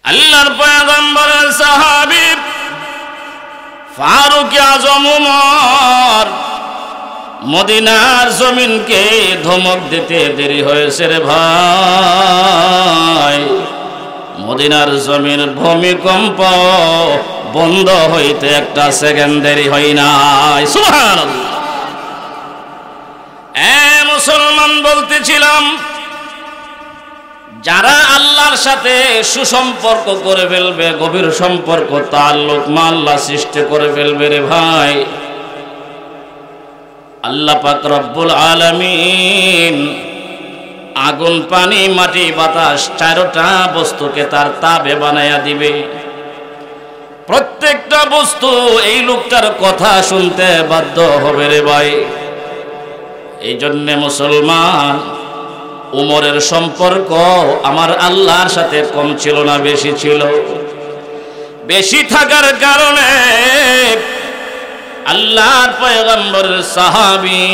আল্লাহর পয়গম্বরের সাহাবী ফারুক আজম উমর মদিনার জমিনকে ধমক দিতে দেরি হয়েছে রে ভাই। মদিনার জমিন ভূমিকম্প বন্ধ হইতে একটা সেকেন্ড দেরি হয় নাই। সুবহানাল্লাহ। মুসলমান বলতেছিলাম, যারা আল্লাহর সাথে সুসম্পর্ক করে ফেলবে, গভীর সম্পর্ক তাআল্লুক আল্লাহ সৃষ্টি করে ফেলবে রে ভাই, আল্লাহ পাক রব্বুল আলামিন আগুন, পানি, মাটি, বাতাস চারটা বস্তুকে তার তাবে বানায়া দিবে। প্রত্যেকটা বস্তু এই লোকটার কথা শুনতে বাধ্য হবে রে ভাই। এই জন্যে মুসলমান, উমরের সম্পর্ক আমার আল্লাহর সাথে কম ছিল না, বেশি ছিল। বেশি থাকার কারণে আল্লাহর পয়গম্বরের সাহাবী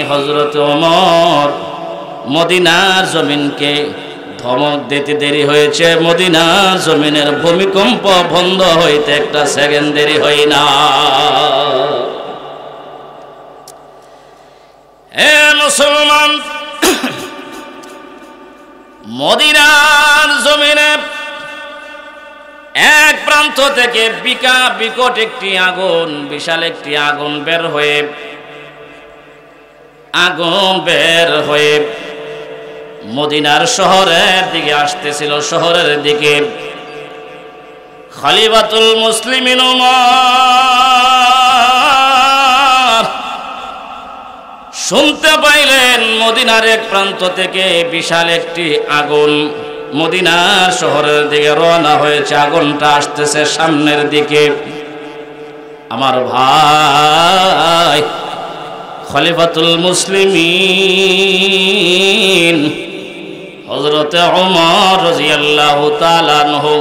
হযরত ওমর মদিনার জমিনকে ধমক দিতে দেরি হয়েছে। মদিনার জমিনের ভূমিকম্প বন্ধ হইতে একটা সেকেন্ড দেরি হয় না। হে মুসলমান, মদিনার জমিনে এক প্রান্ত থেকে বিকট একটি আগুন, বিশাল একটি আগুন বের হয়ে মদিনার শহরের দিকে আসতেছিল। শহরের দিকে খলিফাতুল মুসলিমিন উমর শুনতে পাইলেন মদিনার এক প্রান্ত থেকে বিশাল একটি আগুন মদিনার শহরের দিকে রওনা হয়েছে। আগুনটা আসতেছে সামনের দিকে। আমার ভাই খলিফাতুল মুসলিমিন হযরতে ওমর রাদিয়াল্লাহু তাআলা আনহু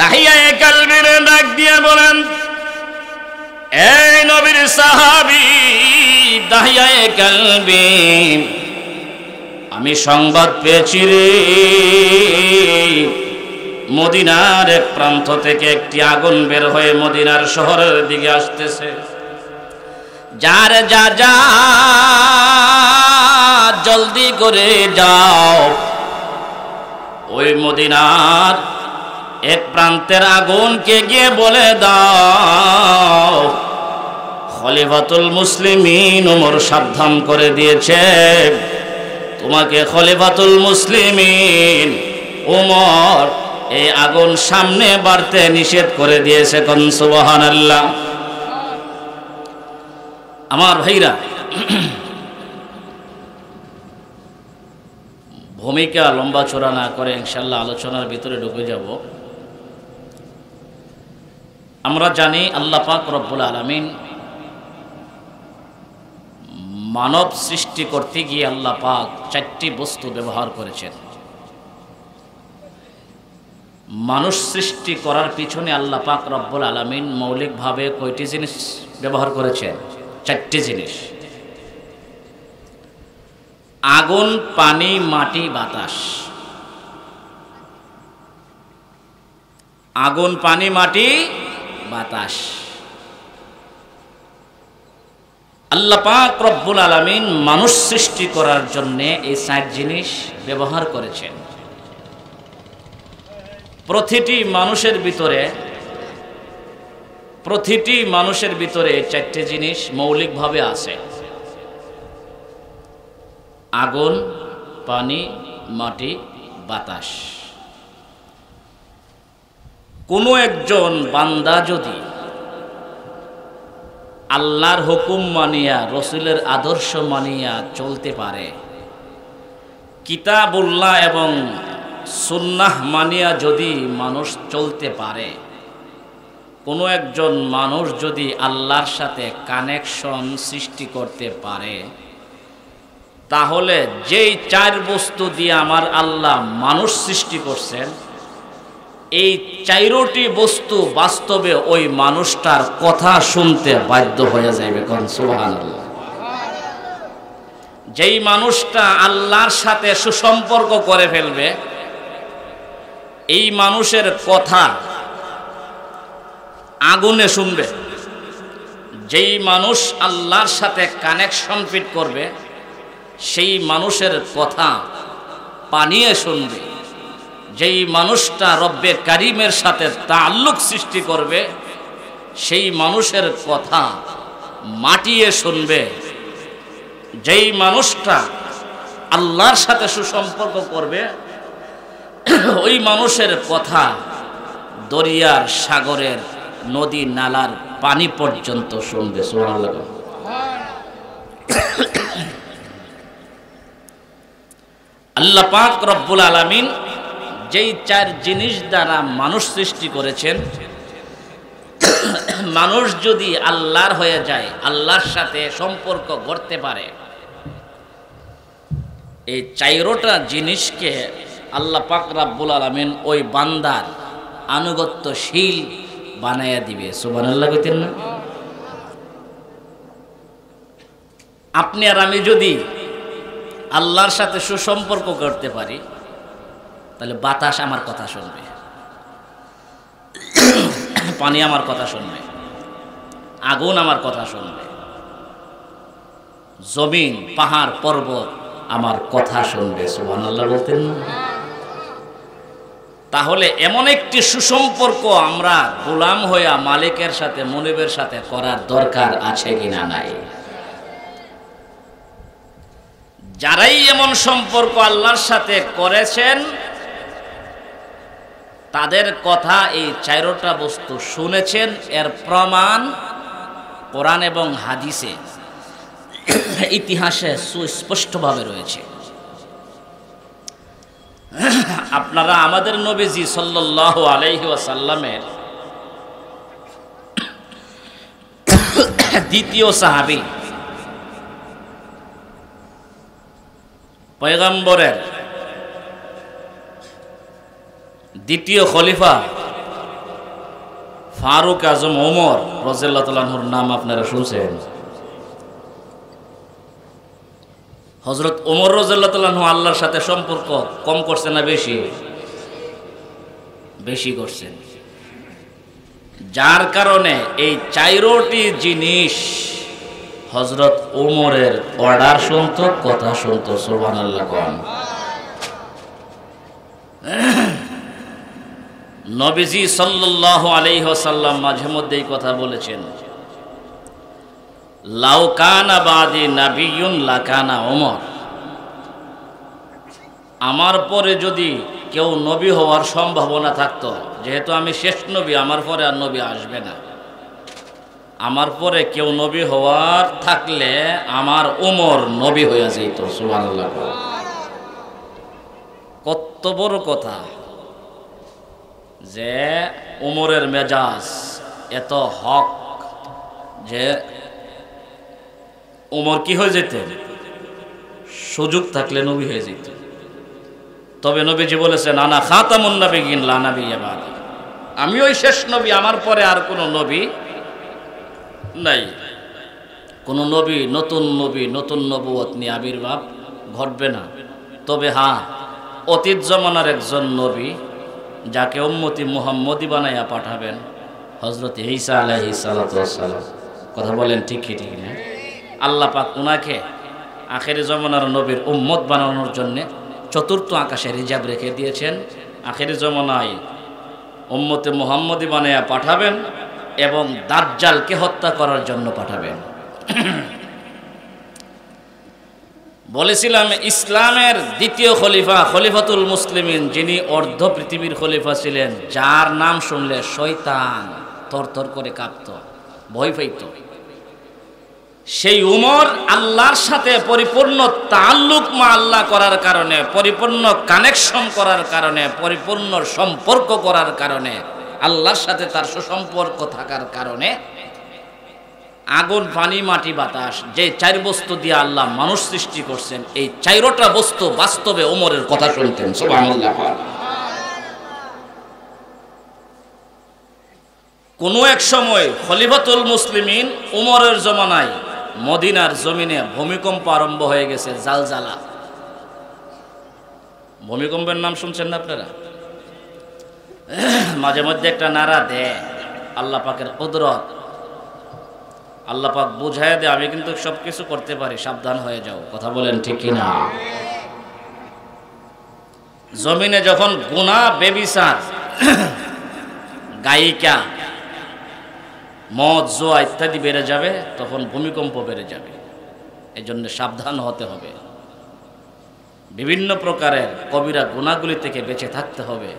দাহিয়ায়ে কালবিরে ডাক দিয়ে বলেন, এই নবীর সাহাবী দাহিয়ায়ে কালবি, আমি সংবাদ পেয়েছি রে, মদিনার এক প্রান্ত থেকে একটি আগুন বের হয়ে মদিনার শহরের দিকে আসতেছে। যার যা যা জলদি করে যাও, ওই মদিনার এক প্রান্তের আগুনকে গিয়ে বলে দাও খলিফাতুল মুসলিমিন ওমর সাবধান করে দিয়েছে, তোমাকে খলিফাতুল মুসলিমিন ওমর এই আগুন সামনে বাড়তে নিষেধ করে দিয়েছে। কোন সুবহানাল্লাহ। আমার ভাইরা, ভূমিকা লম্বা চড়া না করে ইনশাআল্লাহ আলোচনার ভিতরে ঢুকে যাব। আমরা জানি আল্লাহ পাক রব্বুল আলামিন মানব সৃষ্টি করতে গিয়ে আল্লাহ পাক চারটি বস্তু ব্যবহার করেছেন। মানুষ সৃষ্টি করার পিছনে আল্লাহ পাক রব্বুল আলামিন মৌলিকভাবে কয়টি জিনিস ব্যবহার করেছেন? চারটি জিনিস। আগুন, পানি, মাটি, বাতাস। আগুন, পানি, মাটি, বাতাস। আল্লাহ পাক রব্বুল আলামিন মানুষ সৃষ্টি করার জন্য এই চার জিনিস ব্যবহার করেছেন। প্রতিটি মানুষের ভিতরে চারটি জিনিস মৌলিকভাবে আছে। আগুন, পানি, মাটি, বাতাস। কোনো একজন বান্দা যদি আল্লাহর হুকুম মানিয়া, রসুলের আদর্শ মানিয়া চলতে পারে, কিতাবুল্লাহ এবং সুন্নাহ মানিয়া যদি মানুষ চলতে পারে, কোনো একজন মানুষ যদি আল্লাহর সাথে কানেকশন সৃষ্টি করতে পারে, তাহলে যেই চার বস্তু দিয়ে আমার আল্লাহ মানুষ সৃষ্টি করছেন, এই চারটি বস্তু বাস্তবে ওই মানুষটার কথা শুনতে বাধ্য হয়ে যাবে। কোন সুবহানাল্লাহ। যেই মানুষটা আল্লাহর সাথে সুসম্পর্ক করে ফেলবে, এই মানুষের কথা আগুনে শুনবে। যেই মানুষ আল্লাহর সাথে কানেকশন ফিট করবে সেই মানুষের কথা পানিয়ে শুনবে। যেই মানুষটা রব্বে কারিমের সাথে তাআল্লুক সৃষ্টি করবে সেই মানুষের কথা মাটিয়ে শুনবে। যেই মানুষটা আল্লাহর সাথে সুসম্পর্ক করবে ওই মানুষের কথা দরিয়ার, সাগরের, নদী নালার পানি পর্যন্ত শুনবে। সুবহানাল্লাহ। আল্লাহ পাক রব্বুল আলামিন যেই চার জিনিস দ্বারা মানুষ সৃষ্টি করেছেন, মানুষ যদি আল্লাহর হয়ে যায়, আল্লাহর সাথে সম্পর্ক গড়তে পারে, এই চাইরোটা জিনিসকে আল্লাহ পাক রব্বুল আলামিন ওই বান্দার আনুগত্যশীল বানায়া দিবে। সুবহানাল্লাহ কইতেন না? আপনি আর আমি যদি আল্লাহর সাথে সুসম্পর্ক করতে পারি তাহলে বাতাস আমার কথা শুনবে, পানি আমার কথা শুনবে, আগুন আমার কথা শুনবে, জমিন, পাহাড়, পর্বত আমার কথা শুনবে। সুবহানাল্লাহ বলতেন না? তাহলে এমন একটি সুসম্পর্ক আমরা গোলাম হইয়া মালিকের সাথে, মুনিবের সাথে করার দরকার আছে কিনা নাই? যারাই এমন সম্পর্ক আল্লাহর সাথে করেছেন তাদের কথা এই চারটা বস্তু শুনেছেন। এর প্রমাণ কোরআন এবং হাদিসে, ইতিহাসে সুস্পষ্টভাবে রয়েছে। আপনারা আমাদের নবীজি সাল্লাল্লাহু আলাইহি ওয়াসাল্লামের দ্বিতীয় সাহাবী, পয়গম্বরের দ্বিতীয় খলিফা ফারুক আজম ওমর রাদিয়াল্লাহু তাআলা আনহুর নাম আপনারা শুনছেন। হযরত ওমর রাদিয়াল্লাহু তাআলা আনহু আল্লাহর সাথে সম্পর্ক কম করছেন না বেশি? বেশি করছেন। যার কারণে এই চারটি জিনিস হযরত ওমরের অর্ডার শুনতো, কথা শুনতো। সুবহানাল্লাহ কোন নবীজি সাল্লাল্লাহু আলাইহি ওয়াসাল্লাম মাঝে মধ্যে এই কথা বলেছেন, লাউ কানা বাদি নাবিয়্যুন লাকানা ওমর। আমার পরে যদি কেউ নবী হওয়ার সম্ভাবনা থাকতো, যেহেতু আমি শেষ নবী, আমার পরে আর নবী আসবে না, আমার পরে কেউ নবী হওয়ার থাকলে আমার ওমর নবী হয়ে যেত। সুবহানাল্লাহ। কত বড় কথা যে ওমরের মেজাজ এত হক যে ওমর কি হয়ে যেত, সুযোগ থাকলে নবী হয়ে যেত। তবে নবীজি বলেছেন, আনা খাতামুন নাবিয়্যিন লা নাবিয়্যা বাদি, আমি ওই শেষ নবী, আমার পরে আর কোনো নবী নাই। কোনো নবী, নতুন নবুয়ত নিয়ে আবির্ভাব ঘটবে না। তবে হ্যাঁ, অতীত জমানার একজন নবী যাকে উম্মতি মুহাম্মদি বানাইয়া পাঠাবেন, হযরত ঈসা আলাইহিস সালাতু ওয়াস সালাম। কথা বলেন ঠিক কি ঠিক না? আল্লাহ পাক উনাকে আখেরি জমানার নবীর উম্মত বানানোর জন্য চতুর্থ আকাশে রিজার্ভ রেখে দিয়েছেন। আখেরি জমানায় উম্মতে মুহাম্মদি বানাইয়া পাঠাবেন এবং দাজ্জালকে হত্যা করার জন্য পাঠাবেন। বলেছিলাম ইসলামের দ্বিতীয় খলিফা, খলিফাতুল মুসলিমিন, যিনি অর্ধ পৃথিবীর খলিফা ছিলেন, যার নাম শুনলে শয়তান থরথর করে কাঁপত, ভয় পাইত, সেই উমর আল্লাহর সাথে পরিপূর্ণ তাআল্লুক মা আল্লাহ করার কারণে, পরিপূর্ণ কানেকশন করার কারণে, পরিপূর্ণ সম্পর্ক করার কারণে, আল্লাহর সাথে তার সুসম্পর্ক থাকার কারণে আগুন, পানি, মাটি, বাতাস, যে চার বস্তু দিয়ে আল্লাহ মানুষ সৃষ্টি করছেন, এই চারটা বস্তু বাস্তবে ওমরের কথা শুনতেন। সুবহানাল্লাহ। কোনো এক সময় খলিফাতুল মুসলিমিন ওমরের জমানায় মদিনার জমিনে ভূমিকম্প আরম্ভ হয়ে গেছে, জালজালা। ভূমিকম্পের নাম শুনছেন না আপনারা? মাঝে মধ্যে একটা নাড়া দেয়, আল্লাহ পাকের কুদরত। আল্লাহ পাক বুঝায় দেয় আমি কিন্তু সবকিছু করতে পারি, সাবধান হয়ে যাও। কথা বলেন ঠিক কিনা? জমিনে যখন গুনাহ, বেবিচার, গায়িকা, মদ, জুয়া ইত্যাদি বেড়ে যাবে, তখন ভূমিকম্প বেড়ে যাবে। এই জন্য সাবধান হতে হবে। বিভিন্ন প্রকারের কবিরা গুনাহগুলি থেকে বেঁচে থাকতে হবে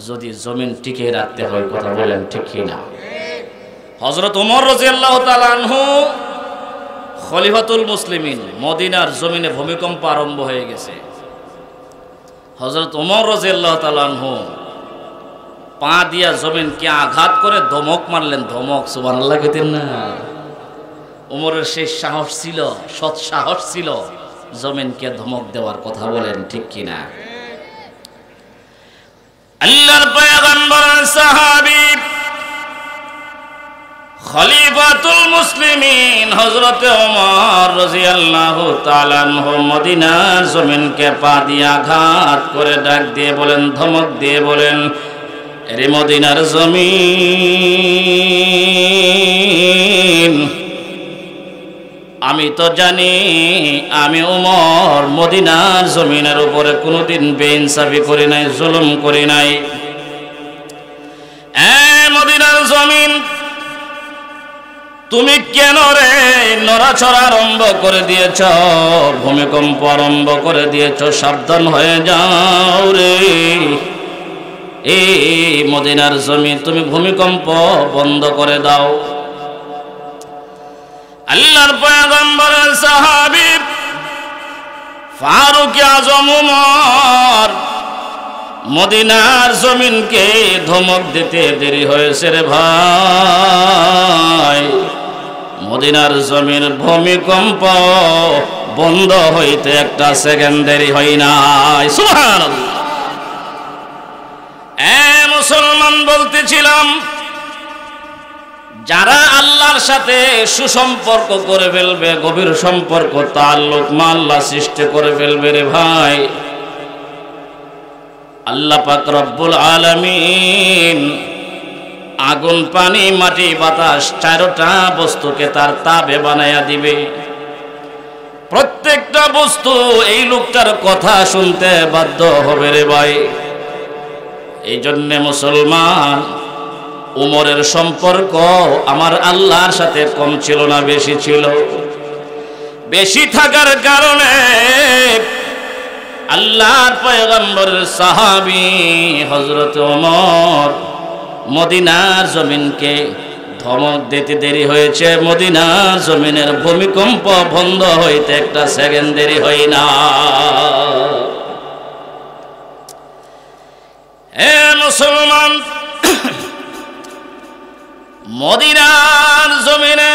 যদি জমিন টিকে রাখতে হয়। কথা বলেন ঠিক কিনা? হযরত ওমর রাদিয়াল্লাহু তাআলা আনহু খলিফাতুল মুসলিমিন, মদিনার জমিনে ভূমিকম্প আরম্ভ হয়ে গেছে। হযরত ওমর রাদিয়াল্লাহু তাআলা আনহু পা দিয়া জমিনকে আঘাত করে ধমক মারলেন। ধমক, সুবহানাল্লাহ কইতেন না? ওমরের সেই সাহস ছিল, সৎ সাহস ছিল জমিনকে ধমক দেওয়ার। কথা বলেন ঠিক কিনা? আল্লাহর পয়গম্বর সাহাবী খলিফাতুল মুসলিমিন হযরত ওমর রাদিয়াল্লাহু তাআলা আনহু মদিনার জমিনকে পা দিয়ে আঘাত করে ডাক দিয়ে বলেন, ধমক দিয়ে বলেন, এরে মদিনার জমিন, আমি তো জানি আমি ওমর মদিনার জমিনের উপরে কোনোদিন বেইনসাফি করি নাই, জুলুম করি নাই। মদিনার জমিন, তুমি কেন রে নড়াচড়া আরম্ভ করে দিয়েছ, ভূমিকম্প আরম্ভ করে দিয়েছ? সাবধান হয়ে যাও রে এই মদিনার জমিন, তুমি ভূমিকম্প বন্ধ করে দাও। আল্লাহর পয়গম্বরের সাহাবী ফারুক আজম ওমর মদিনার জমিনকে ধমক দিতে দেরি হয়েছে রে ভাই। মদিনার জমিন ভূমিকম্প বন্ধ হইতে একটা সেকেন্ড দেরি হয় নাই। সুবহানাল্লাহ। মুসলমান বলতেছিলাম, যারা আল্লাহর সাথে সুসম্পর্ক করে ফেলবে, গভীর সম্পর্ক, তাআল্লুক আল্লাহ সৃষ্টি করে ফেলবে রে ভাই, আল্লাহ পাক রব্বুল আলামিন আগুন, পানি, মাটি, বাতাস চারটা বস্তুকে তার তাবে বানায়া দিবে। প্রত্যেকটা বস্তু এই লোকটার কথা শুনতে বাধ্য হবে রে ভাই। এই জন্যে মুসলমান, উমরের সম্পর্ক আমার আল্লাহর সাথে কম ছিল না, বেশি ছিল। বেশি থাকার কারণে আল্লাহর পয়গম্বরের সাহাবী হযরত ওমর মদিনার জমিনকে ধমক দিতে দেরি হয়েছে। মদিনার জমিনের ভূমিকম্প বন্ধ হইতে একটা সেকেন্ড দেরি হয় না। হে মুসলমান, মদিনার জমিনে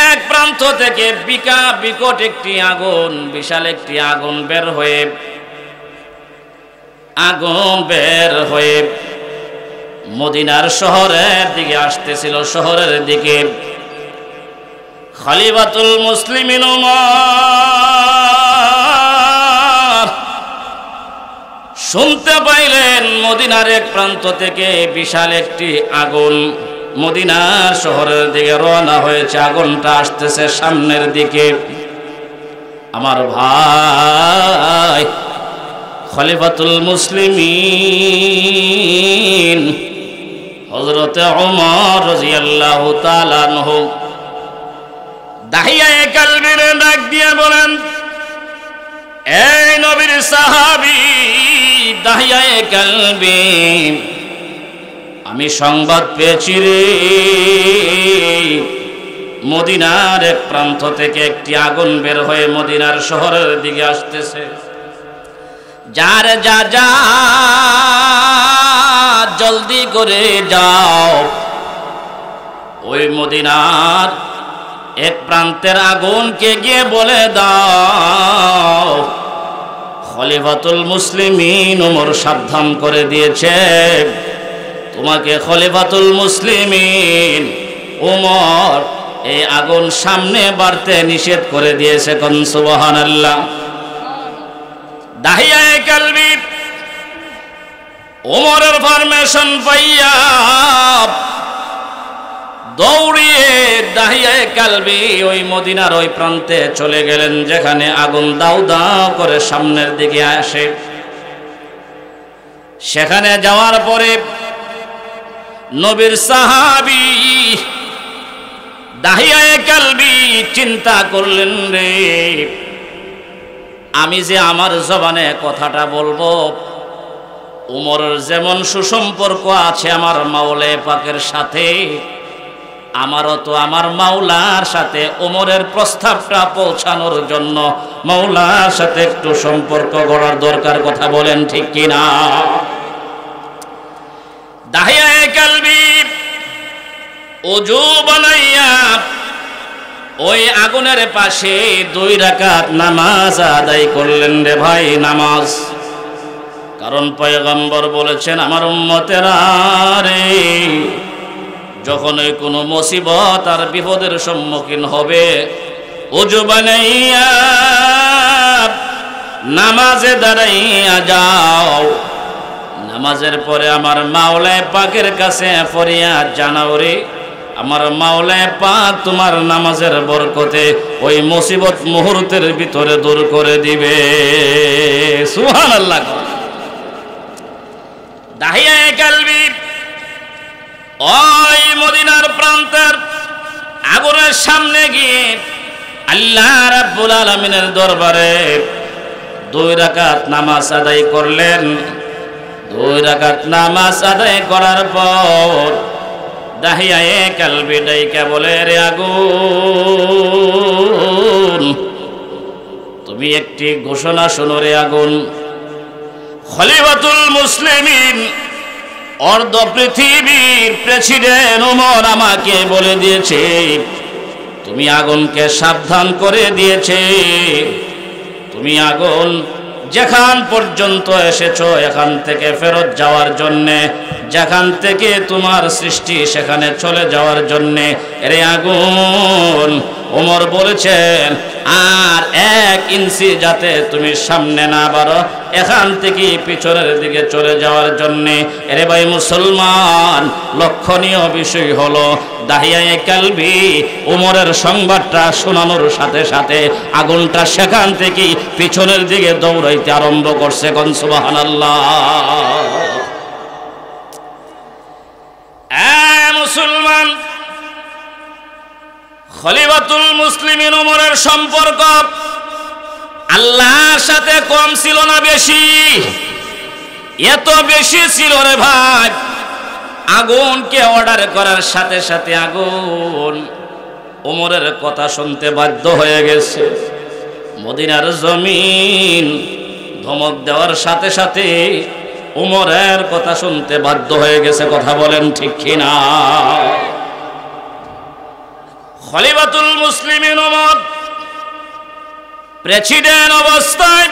এক প্রান্ত থেকে বিকট একটি আগুন, বিশাল একটি আগুন বের হয়ে মদিনার শহরের দিকে আসতেছিল। শহরের দিকে খলিফাতুল মুসলিমিন ওমর শুনতে পাইলেন মদিনার এক প্রান্ত থেকে বিশাল একটি আগুন মদিনার শহরের দিকে রওনা হয়েছে। আগুনটা আসতেছে সামনের দিকে। আমার ভাই খলিফাতুল মুসলিমিন হযরত ওমর রাদিয়াল্লাহু তাআলা আনহু দাহিয়ায়ে কালবিরে ডাক দিয়ে বলেন, এই নবীর সাহাবী দাহিয়ায়ে কালবি, আমি সংবাদ পেয়েছি রে, মদিনার এক প্রান্ত থেকে একটি আগুন বের হয়ে মদিনার শহরের দিকে আসতেছে। যার যা যা জলদি করে যাও, ওই মদিনার এক প্রান্তের আগুনকে গিয়ে বলে দাও খলিফাতুল মুসলিমিন ওমর সাবধান করে দিয়েছে, তোমাকে খলিফাতুল মুসলিমিন ওমর এই আগুন সামনে বাড়তে নিষেধ করে দিয়েছে। কোন সুবহানাল্লাহ। দাহিয়ায়ে কালবি ওমরের পারমিশন পাইয়া দৌড়িয়ে দাহিয়ায়ে কালবি ওই মদিনার ওই প্রান্তে চলে গেলেন, যেখানে আগুন দাউ দাউ করে সামনের দিকে আসে। সেখানে যাওয়ার পরে নবীর সাহাবী দাহিয়ায়ে কালবি চিন্তা করলেন, রে আমি যে আমার জবানে কথাটা বলবো, উমরের যেমন সুসম্পর্ক আছে আমার মাওলায়ে পাকের সাথে, আমারও তো আমার মাওলার সাথে উমরের প্রস্তাবটা পৌঁছানোর জন্য মাওলার সাথে একটু সম্পর্ক গড়ার দরকার। কথা বলেন ঠিক কিনা? দাহিয়ায়ে কালবি ওযু বানাইয়া ওই আগুনের পাশে 2 রাকাত নামাজ আদায় করলেন। রে ভাই, নামাজ, কারণ পয়গম্বর বলেছেন, আমার উম্মতেরা রে, যখন কোনো মুসিবত আর বিপদের সম্মুখীন হবে, ওযু বানাইয়া নামাজে দাঁড়াইয়া যাও। নামাজের পরে আমার মাওলায়ে পাকের কাছে ফরিয়াদ জানাও, রে আমার মাওলায়ে পাক তোমার নামাজের বরকতে ওই মুসিবত মুহূর্তের ভিতরে দূর করে দিবে। সুবহানাল্লাহ। দাহিয়ায়ে কালবি ওই মদিনার প্রান্তের আগুনের সামনে গিয়ে আল্লাহ রাব্বুল আলামিনের দরবারে 2 রাকাত নামাজ আদায় করলেন। 2 রাকাত নামাজ আদায় করার পর দাহিয়ায়ে কালবি ডাইকা বলে, রে আগুন, তুমি একটি ঘোষণা শোনো। রে আগুন, খলিফাতুল মুসলিমিন অর্ধ পৃথিবীর প্রেসিডেন্ট ওমর আমাকে বলে দিয়েছে, তুমি আগুনকে সাবধান করে দিয়েছে, তুমি আগুন যেখান পর্যন্ত এসেছো এখান থেকে ফেরত যাওয়ার জন্যে, যেখান থেকে তোমার সৃষ্টি সেখানে চলে যাওয়ার জন্যে। রে আগুন, ওমর বলেছেন আর 1 ইঞ্চি যাতে তুমি সামনে না বাড়ো, এখান থেকে পিছনের দিকে চলে যাওয়ার জন্যে। এরে ভাই মুসলমান, লক্ষণীয় বিষয় হলো দাহিয়ায়ে কালবি ওমরের সংবাদটা শোনানোর সাথে সাথে আগুনটা সেখান থেকে পিছনের দিকে দৌড়াইতে আরম্ভ করছে। কোন সুবহানাল্লাহ। মুসলমান, খলিফাতুল মুসলিমিন ওমরের সম্পর্ক আল্লাহর সাথে কম ছিল না বেশি? এত বেশি ছিল রে ভাই, আগুনকে অর্ডার করার সাথে সাথে আগুন ওমরের কথা শুনতে বাধ্য হয়ে গেছে। মদিনার জমিন ধমক দেওয়ার সাথে সাথে ওমরের কথা শুনতে বাধ্য হয়ে গেছে। কথা বলেন ঠিক কিনা? খলিফাতুল মুসলিমিন ওমর প্রেসিডেন্ট অবস্থায়,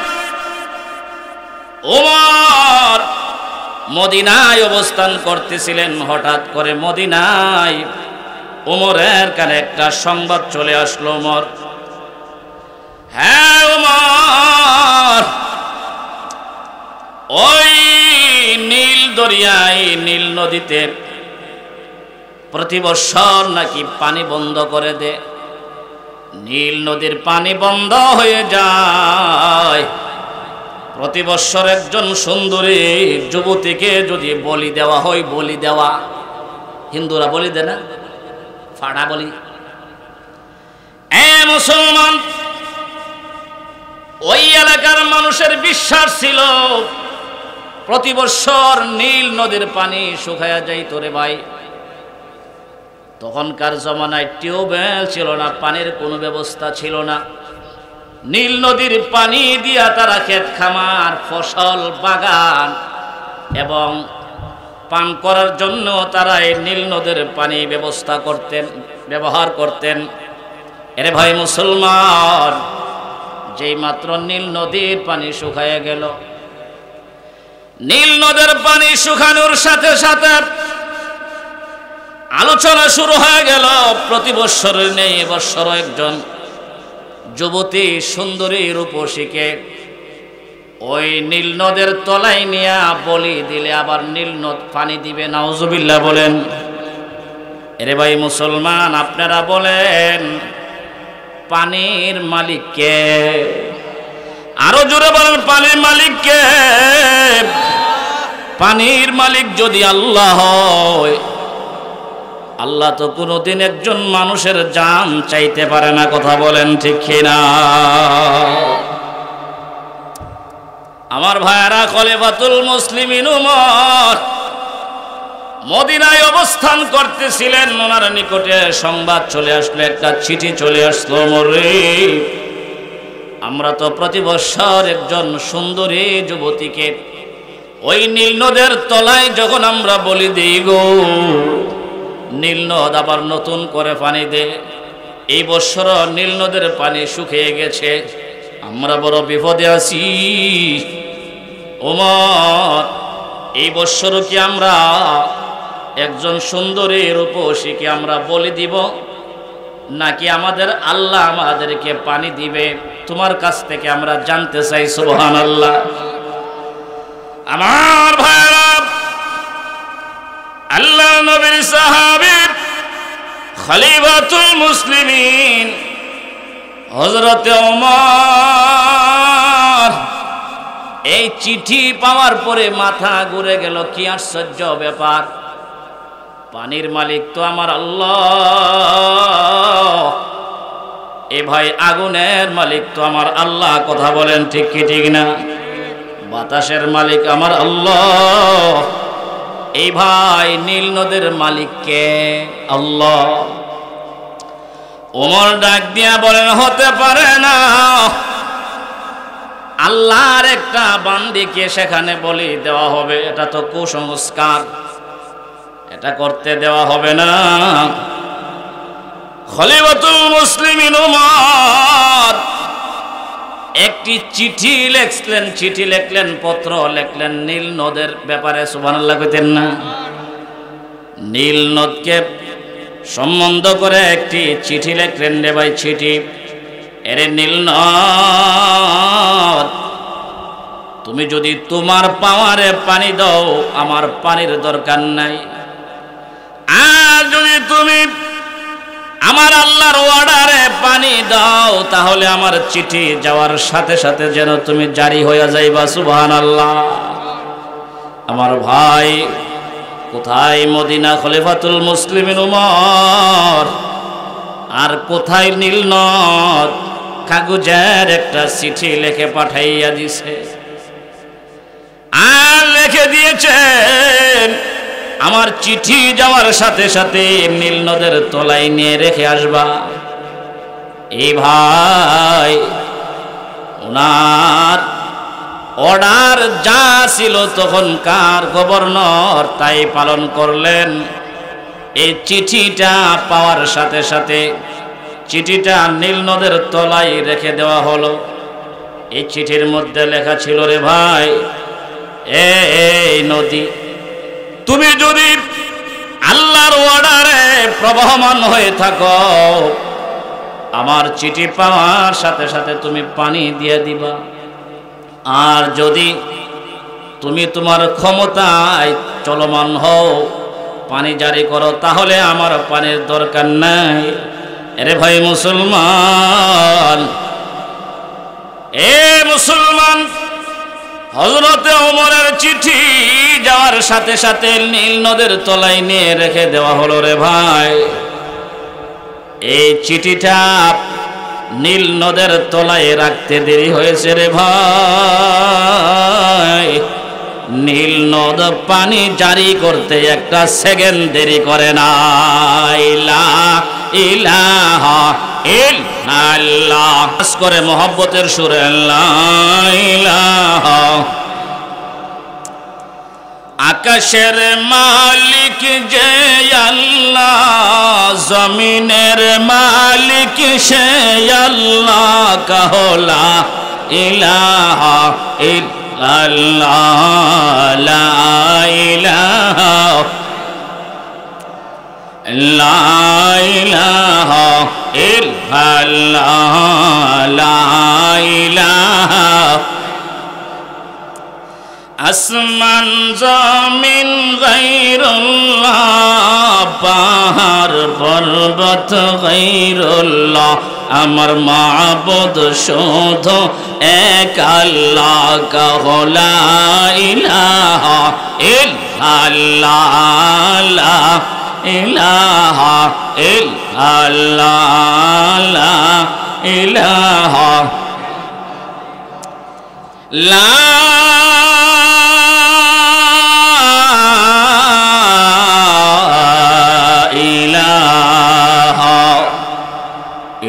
ওমর মদিনায় অবস্থান করতেছিলেন। হঠাৎ করে মদিনায় ওমরের কানে একটা সংবাদ চলে আসলো। ওমর, হ্যাঁ ওমর, ওই নীল দরিয়ায়, নীল নদীতে প্রতি বছর নাকি পানি বন্ধ করে দে, নীল নদীর পানি বন্ধ হয়ে যায়। প্রতি বছর একজন সুন্দরী যুবতীকে যদি বলি দেওয়া হয়, বলি দেওয়া, হিন্দুরা বলি দেয় না, ফাড়া বলি। মুসলমান, ওই এলাকার মানুষের বিশ্বাস ছিল প্রতি বছর নীল নদীর পানি শুকায়া যাইত। রে ভাই, তখনকার জমানায় টিউবওয়েল ছিল না, পানির কোনো ব্যবস্থা ছিল না। নীল নদীর পানি দিয়া তারা ক্ষেত খামার, ফসল, বাগান এবং পান করার জন্য তারা এই নীল নদীর পানি ব্যবহার করতেন। এরে ভাই মুসলমান, যেই মাত্র নীল নদীর পানি শুকায় গেল, নীল নদের পানি শুকানোর সাথে সাথে আলোচনা শুরু হয়ে গেল। প্রতি বৎসরের নেই, এবছর একজন যুবতী সুন্দরী রূপসীকে ওই নীল নদের তলায় নিয়া বলি দিলে আবার নীল নদ পানি দিবে, নাউজুবিল্লাহ বলেন। এরে ভাই মুসলমান, আপনারা বলেন পানির মালিক কে? আরো জোরে বলেন, পানির মালিক কে? পানির মালিক যদি আল্লাহ হয়, আল্লাহ তো কোনোদিন একজন মানুষের জান চাইতে পারে না, কথা বলেন ঠিক কিনা? আমার ভাইয়েরা, খলিফাতুল মুসলিমিন উমর মদিনায় অবস্থান করতেছিলেন। ওনার নিকটে সংবাদ চলে আসলো, একটা চিঠি চলে আসলো, ওমরে আমরা তো প্রতি বছর একজন সুন্দরী যুবতীকে ওই নীল নদের তলায় যখন আমরা বলি দিই গো, নীল নদ আবার নতুন করে পানি দে। এই বছর নীল নদের পানি শুকিয়ে গেছে, আমরা বড় বিপদে আছি। ওমর, এই বছর কি আমরা একজন সুন্দরী রূপসীকে আমরা বলি দিব, নাকি আমাদের আল্লাহ আমাদেরকে পানি দিবে? তোমার কাছ থেকে আমরা জানতে চাই। সুবহানাল্লাহ। আমার ভাইরা, আল্লাহ নবীর সাহাবী খলিফাতুল মুসলিমিন হযরতে ওমর এই চিঠি পাওয়ার পরে মাথা ঘুরে গেল। কি আশ্চর্য ব্যাপার, পানির মালিক তো আমার আল্লাহ, এ ভাই আগুনের মালিক তো আমার আল্লাহ, কথা বলেন ঠিক কি ঠিক না? বাতাসের মালিক আমার আল্লাহ, এই ভাই নীল নদের মালিক কে? আল্লাহ। ওমর ডাক দিয়া বলেন, হতে পারে না, আল্লাহর একটা বান্দিকে সেখানে বলি দেওয়া হবে, এটা তো কুসংস্কার, এটা করতে দেওয়া হবে না। খলিফাতুল মুসলিমিন উমর একটি চিঠি লিখলেন, পত্র লিখলেন নীল নদের ব্যাপারে। সুবহানাল্লাহ কইতেন না? নীল নদকে সম্বন্ধ করে একটি চিঠি লিখলেন রে ভাই, চিঠি। এরে নীল নদ, তুমি যদি তোমার পাওয়ারে পানি দাও, আমার পানির দরকার নাই। আর যদি তুমি আমার আল্লাহর অর্ডারে পানি দাও, তাহলে আমার চিঠি যাওয়ার সাথে সাথে যেন তুমি জারি হয়ে যাইবা। সুবহানাল্লাহ। আমার ভাই, কোথায় মদিনা খলিফাতুল মুসলিমিন উমর, আর কোথায় নীল নদ? কাগজের একটা চিঠি লিখে পাঠাইয়া দিছে, আর লিখে দিয়েছেন আমার চিঠি যাওয়ার সাথে সাথে নীল নদের তলায় নিয়ে রেখে আসবা। এই ভাই, ওনার অর্ডার যা ছিল তখনকার গভর্নর তাই পালন করলেন। এই চিঠিটা পাওয়ার সাথে সাথে চিঠিটা নীল নদের তলায় রেখে দেওয়া হলো। এই চিঠির মধ্যে লেখা ছিল, রে ভাই, এই নদী, তুমি যদি আল্লাহর অর্ডারে প্রবহমান হয়ে থাকো, আমার চিঠি পাওয়ার সাথে সাথে তুমি পানি দিয়ে দিবা। আর যদি তুমি তোমার ক্ষমতায় চলমান হও, পানি জারি করো, তাহলে আমার পানির দরকার নাই। আরে ভাই মুসলমান, এ মুসলমান, হযরতে ওমরের চিঠি যাওয়ার সাথে সাথে নীল নদের তলায় নিয়ে রেখে দেওয়া হলো। রে ভাই, এই চিঠিটা নীল নদের তলায় রাখতে দেরি হয়েছে রে ভাই। নীল নদ পানি জারি করতে একটা সেকেন্ড দেরি করে না। ইলাহা ইল্লাল্লাহ করে মোহব্বতের সুরে লা ইলাহা। আকাশের মালিক যে আল্লাহ, জমিনের মালিক সে আল্লাহ, কাহলা ইলাহা ইল্লাল্লাহ লা ইলাহা লা ইলাহা ইল্লাল্লাহ লা ইলাহা আসমান জমিন গায়রুল্লাহ, পাহাড় পর্বত গায়রুল্লাহ, আমার মাবুদ শুধু এক আল্লাহ, কাহু লা ইলাহা ইল্লাল্লাহ, লা ইলাহা ইল্লাল্লাহ, লা ইলাহা লা ইলাহা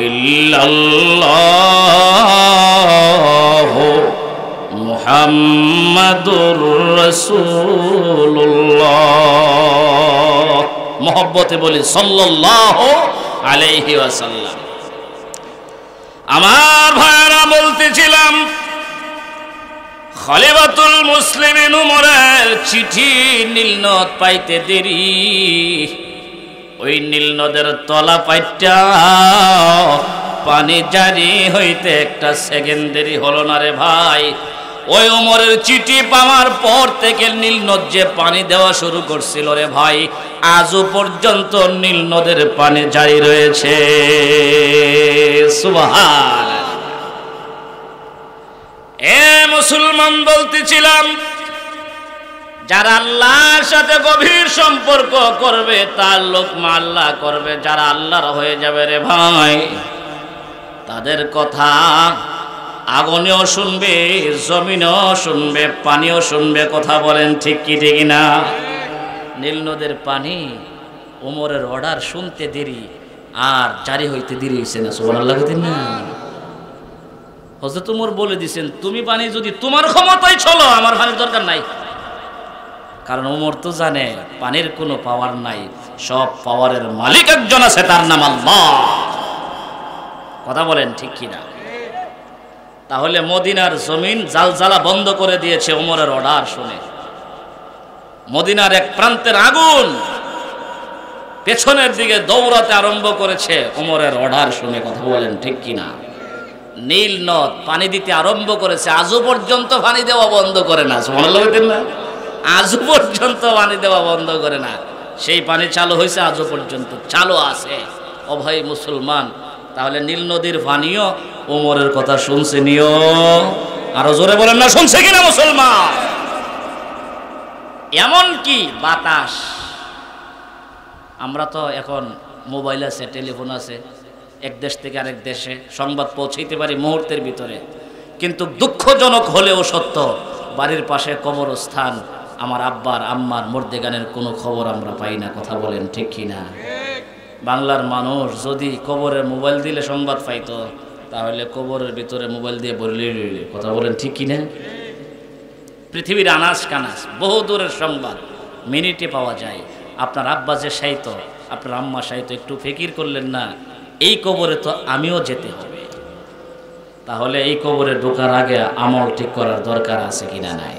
ইল্লাল্লাহু মুহাম্মাদুর রাসূলুল্লাহ। মহব্বতে বলি সাল্লাল্লাহু আলাইহি ওয়াসাল্লাম। আমার ভাইরা বলতেছিলাম, খলিফাতুল মুসলিমিন উমরের চিঠি নীলনদ পাইতে দেরি, ওই নীলনদের তলা পাইটা পানি জারি হইতে একটা সেকেন্ড দেরি হলো না রে ভাই। ওই উমরের চিঠি পাওয়ার পর থেকে নীলনদ যে পানি দেওয়া শুরু করছিল রে ভাই, আজও পর্যন্ত নীলনদের পানি জারি রয়েছে। সুবহানাল্লাহ। এ মুসলমান বলতেছিলাম, যারা আল্লাহর সাথে গভীর সম্পর্ক করবে তার লোকমা আল্লাহ করবে, যারা আল্লাহর হয়ে যাবে রে ভাই, তাদের কথা আগুনেও শুনবে, জমিনও শুনবে, পানিও শুনবে। কথা বলেন ঠিক কি ঠিক না? নীলনদের পানি ওমরের অর্ডার শুনতে দেরি আর জারি হইতে দেরি হইছে না। সুবহানাল্লাহ না? হযরত ওমর বলে দিয়েছেন, তুমি পানি যদি তোমার ক্ষমতায় চলো, আমার পানির দরকার নাই। কারণ ওমর তো জানে পানির কোনো পাওয়ার নাই, সব পাওয়ারের মালিক একজন আছে, তার নাম আল্লাহ। কথা বলেন ঠিক কিনা? তাহলে মদিনার জমিন জালজালা বন্ধ করে দিয়েছে ওমরের অর্ডার শুনে। মদিনার এক প্রান্তের আগুন পেছনের দিকে দৌড়াতে আরম্ভ করেছে ওমরের অর্ডার শুনে। কথা বলেন ঠিক কিনা? নীল নদ পানি দিতে আরম্ভ করেছে, আজও পর্যন্ত পানি দেওয়া বন্ধ করে না। সুবহানাল্লাহ না? আজও পর্যন্ত পানি দেওয়া বন্ধ করে না। সেই পানি চালু হয়েছে, আজও পর্যন্ত চালু আছে। ও ভাই মুসলমান, তাহলে নীল নদীর পানিও ওমরের কথা শুনছে নিও। আরো জোরে বলেন না, শুনছে কিনা মুসলমান? এমন কি বাতাস, আমরা তো এখন মোবাইল আছে, টেলিফোন আছে, এক দেশ থেকে আরেক দেশে সংবাদ পৌঁছাইতে পারি মুহূর্তের ভিতরে। কিন্তু দুঃখজনক হলেও সত্য, বাড়ির পাশে কবরস্থান আমার আব্বার আম্মার মর্দেগানের কোনো খবর আমরা পাই না। কথা বলেন ঠিক কিনা? বাংলার মানুষ যদি কবরের মোবাইল দিলে সংবাদ পাইতো, তাহলে কবরের ভিতরে মোবাইল দিয়ে বললে। কথা বলেন ঠিক কিনা? পৃথিবীর আনাস কানাস বহু দূরের সংবাদ মিনিটে পাওয়া যায়। আপনার আব্বা যে সাইত, আপনার আম্মা সাইত, একটু ফিকির করলেন না এই কবরে তো আমিও যেতে হবে, তাহলে এই কবরে ঢোকার আগে আমল ঠিক করার দরকার আছে কিনা নাই?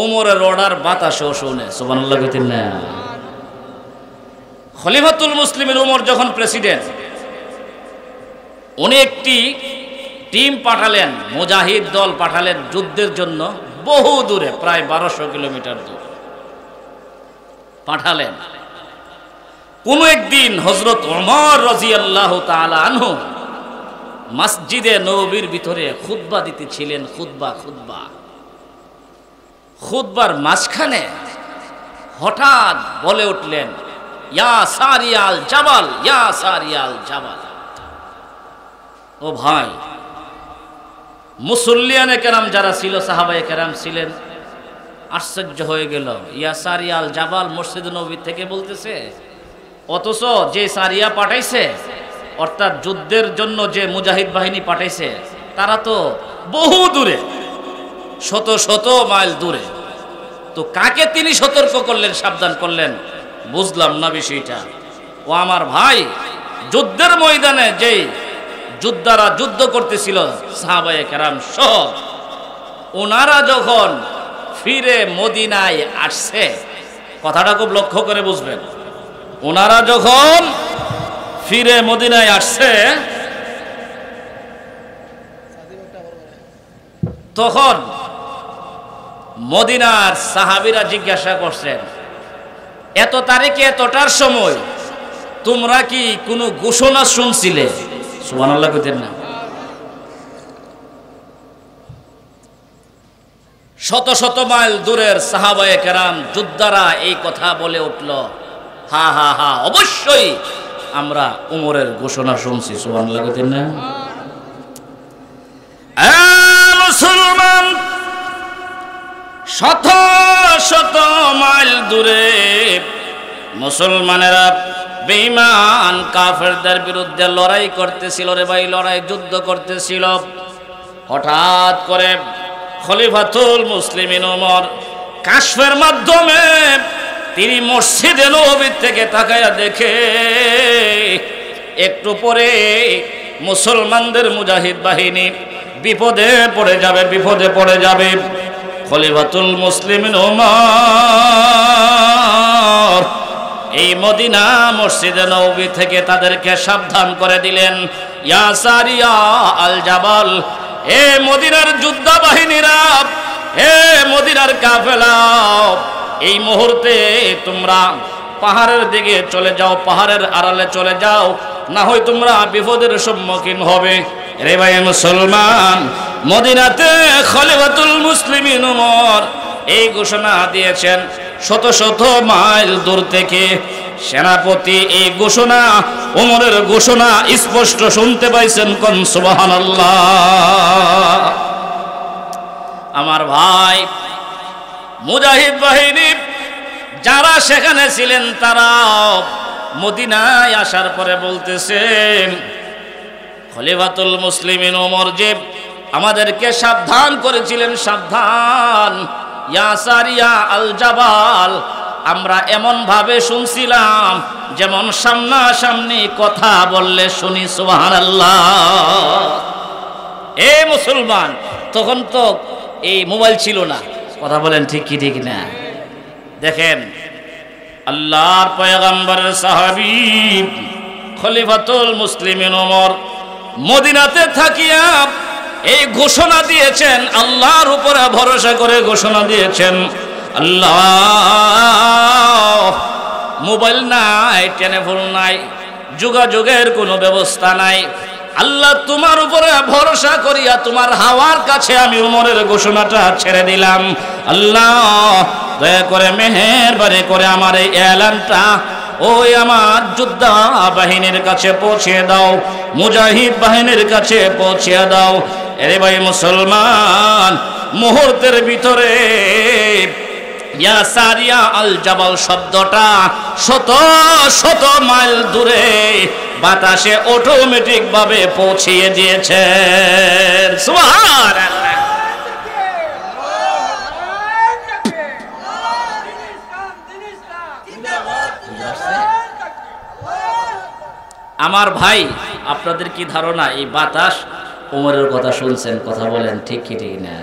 ওমরের অর্ডার বাতাসও শুনে। সুবহানাল্লাহ কইতেন না? খলিফাতুল মুসলিমিন ওমর যখন প্রেসিডেন্ট, উনি একটি টিম পাঠালেন, মুজাহিদ দল পাঠালেন যুদ্ধের জন্য বহু দূরে, প্রায় 1200 কিলোমিটার দূর পাঠালেন। কোন একদিন হযরত ওমর রাদিয়াল্লাহু তাআলা আনহু মসজিদে নববীর ভিতরে খুতবা দিতেছিলেন। খুতবার মাঝখানে হঠাৎ বলে উঠলেন, ইয়া সারিয়াল জাবাল, ইয়া সারিয়াল জাবাল। ও ভাই, মুসল্লিয়ানে কেরাম যারা ছিল, সাহাবায়ে কেরাম ছিলেন, আশ্চর্য হয়ে গেল। ইয়া সারিয়াল জাবাল মসজিদ নববী থেকে বলতেছে, অথচ যে সারিয়া পাঠাইছে, অর্থাৎ যুদ্ধের জন্য যে মুজাহিদ বাহিনী পাঠাইছে, তারা তো বহু দূরে, শত শত মাইল দূরে। তো কাকে তিনি সতর্ক করলেন, সাবধান করলেন? বুঝলাম না বিষয়টা। ও আমার ভাই, যুদ্ধের ময়দানে যেই যোদ্ধারা যুদ্ধ করতেছিল সাহাবায়ে কেরাম সহ, ওনারা যখন ফিরে মদিনায় আসছে, কথাটা খুব লক্ষ্য করে বুঝবেন, ওনারা যখন ফিরে মদিনায় আসছে, তখন মদিনার সাহাবীরা জিজ্ঞাসা করছেন, এত তারিখে এতটার সময় তোমরা কি কোনো ঘোষণা শুনছিলে? সুবহানাল্লাহ কইতেন না? শত শত মাইল দূরের সাহাবায়ে কেরাম যোদ্ধারা এই কথা বলে উঠল, হা হা হা, অবশ্যই আমরা উমরের ঘোষণা শুনছি। সুবহানাল্লাহ কইতেন না? মুসলমান, শত শত মাইল দূরে মুসলমানেরা বেঈমান কাফেরদের বিরুদ্ধে লড়াই করতেছিল রে ভাই, লড়াই যুদ্ধ করতেছিল। হঠাৎ করে খলিফাতুল মুসলিমিন ওমর কাশফের মাধ্যমে তিনি মসজিদে নববী থেকে তাকায়া দেখে একটু পরে মুসলমানদের মুজাহিদ বাহিনী বিপদে পড়ে যাবে, বিপদে পড়ে যাবে। খলিফাতুল মুসলিমিন ওমর এই মদিনা মসজিদে নববী থেকে তাদেরকে সাবধান করে দিলেন, ইয়া সারিয়া আল জাবাল, হে মদিনার যোদ্ধা বাহিনীরা, হে মদিনার কাফেলা, এই মুহূর্তে তোমরা পাহাড়ের দিকে চলে যাও, পাহাড়ের আড়ালে চলে যাও, না হয় তোমরা বিপদের সম্মুখীন হবে। রে ভাই মুসলমান, মদিনাতে খলিফাতুল মুসলিমিন ওমর এই ঘোষণা দিয়েছেন। শত শত মাইল দূর থেকে সেনাপতি এই ঘোষণা, ওমরের ঘোষণা স্পষ্ট শুনতে পাইছেন। কোন সুবহানাল্লাহ। আমার ভাই, মুজাহিদ বাহিনী যারা সেখানে ছিলেন তারা মদিনায় আসার পরে বলতেছেন, খলিফাতুল মুসলিমিন ওমর যে আমাদেরকে সাবধান করেছিলেন, সাবধান, ইয়া সারিয়া আল জাবাল, আমরা এমন ভাবে শুনছিলাম যেমন সামনাসামনি কথা বললে শুনি। সুবহানাল্লাহ। এ মুসলমান, তখন তো এই মোবাইল ছিল না, কথা বলেন ঠিক কি ঠিক না? দেখেন, আল্লাহর পয়গম্বরের সাহাবী খলিফাতুল মুসলিমিন ওমর মদিনাতে থাকিয়া এই ঘোষণা দিয়েছেন, আল্লাহর উপরে ভরসা করে ঘোষণা দিয়েছেন। আল্লাহ, মোবাইল নাই, টেলিফোন নাই, যোগাযোগের কোনো ব্যবস্থা নাই। আল্লাহ, তোমার উপরে ভরসা করিয়া তোমার হাওয়ার কাছে আমি উমরের ঘোষণাটা ছেড়ে দিলাম। আল্লাহ, দয়া করে মেহেরবানি করে আমার এই এলানটা ওই আমার যোদ্ধা বাহিনীর কাছে পৌঁছে দাও, মুজাহিদ বাহিনীর কাছে পৌঁছে দাও। এরে ভাই মুসলমান, মুহূর্তের ভিতরে ইয়া সারিয়া আল জাবাল শব্দটা শত শত মাইল দূরে বাতাসে অটোমেটিক ভাবে পৌঁছিয়ে দিয়েছে। সুবহানাল্লাহ। আমার ভাই, আপনাদের কি ধারণা এই বাতাস ওমরের কথা শুনছেন? কথা বলেন ঠিক কি ঠিক না?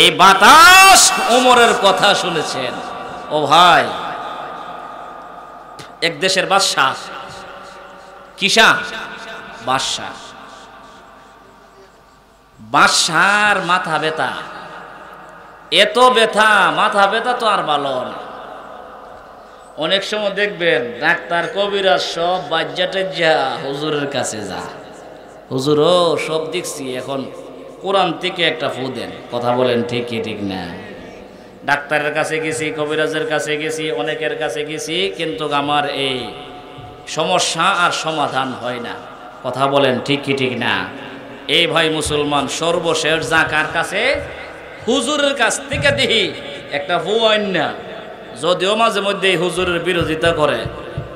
এই বাতাস ওমরের কথা শুনেছেন। ও ভাই, এক দেশের বাদশা, কিসা বাদশা, বাদশার মাথা ব্যথা, এত ব্যথা, মাথা ব্যথা তো আর ভালো না। অনেক সময় দেখবেন ডাক্তার কবিরাজ সব বাজ্যা হুজুরের কাছে যা, হুজুরও সব দেখছি, এখন কোরআন থেকে একটা ফু দেন। কথা বলেন ঠিক কি ঠিক না? ডাক্তারের কাছে গেছি, কবিরাজের কাছে গেছি, অনেকের কাছে গেছি, কিন্তু আমার এই সমস্যা আর সমাধান হয় না। কথা বলেন ঠিক কি ঠিক না? এই ভাই মুসলমান, সর্বশেষ যা কার কাছে? হুজুরের কাছ থেকে দেখি একটা ফু আইন না, যদিও মাঝে মধ্যে হুজুরের বিরোধিতা করে,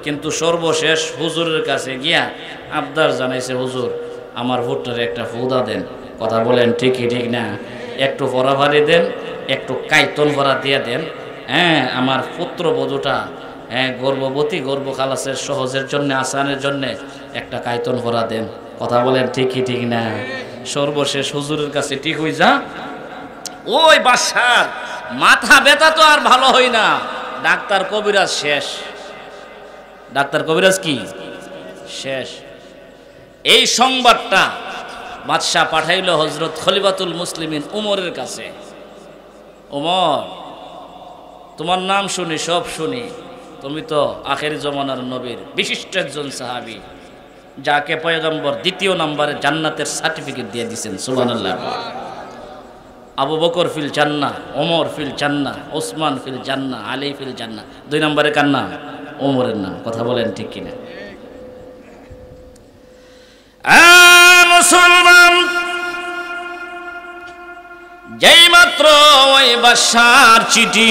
কিন্তু সর্বশেষ হুজুরের কাছে গিয়া আবদার জানাইছে, হুজুর আমার ভুট্টারে একটা ফুদা দেন। কথা বলেন ঠিক কি ঠিক না? একটু ভরা ভারি দেন, একটু কাইতন ভরা দিয়ে দেন। হ্যাঁ, আমার পুত্রবধূটা গর্ভবতী, গর্ভ খালাসের সহজের জন্য, আসানের জন্য একটা কাইতন ভরা দেন। কথা বলেন ঠিক কি ঠিক না? সর্বশেষ হুজুরের কাছে ঠিক হই যা, ওই বাদশার মাথা ব্যথা তো আর ভালো হয় না, ডাক্তার কবিরাজ শেষ। ডাক্তার কবিরাজ কি শেষ। এই সংবাদটা বাদশাহ পাঠাইল হযরত খলিফাতুল মুসলিমিন উমরের কাছে। ওমর, তোমার নাম শুনি, সব শুনি, তুমি তো আখেরি জমানার নবীর বিশিষ্ট একজন সাহাবী, যাকে পয়গম্বর দ্বিতীয় নম্বরে জান্নাতের সার্টিফিকেট দিয়ে দিয়েছেন। সুবহানাল্লাহ। আবু বকর ফিল জান্নাহ, ওমর ফিল জান্নাহ, ওসমান ফিল জান্নাহ, আলী ফিল জান্নাহ। 2 নম্বরে কার নাম? ওমরের নাম। কথা বলেন ঠিক কিনা? মুসলমান, যেই মাত্র ওই বাদশার চিঠি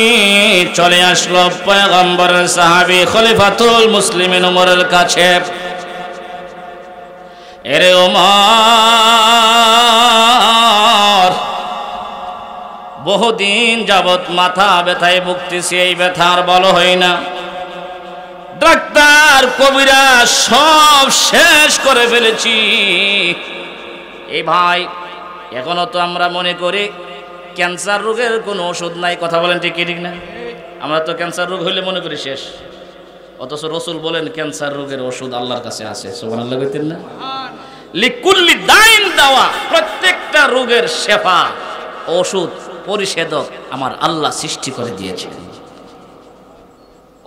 চলে আসলো পয়গম্বরের সাহাবী খলিফাতুল মুসলিমিন ওমরের কাছে, এরে ওমর, বহুদিন যাবত মাথা ব্যথায় ভুগতেছি, এই ব্যথার বলো হয় না, ডাক্তার কবিরাজ সব শেষ করে ফেলেছি। এই ভাই, এখনো তো আমরা মনে করি ক্যান্সার রোগের কোনো ওষুধ নাই। কথা বলেন ঠিক ঠিক না? আমরা তো ক্যান্সার রোগ হইলে মনে করি শেষ, অথচ রসুল বলেন ক্যান্সার রোগের ওষুধ আল্লাহর কাছে আছে। সুবহানাল্লাহ কইতেন না? লিকুল্লি দাইন দাওয়া, প্রত্যেকটা রোগের শেফা, ওষুধ, পরিষেধক আমার আল্লাহ সৃষ্টি করে দিয়েছেন।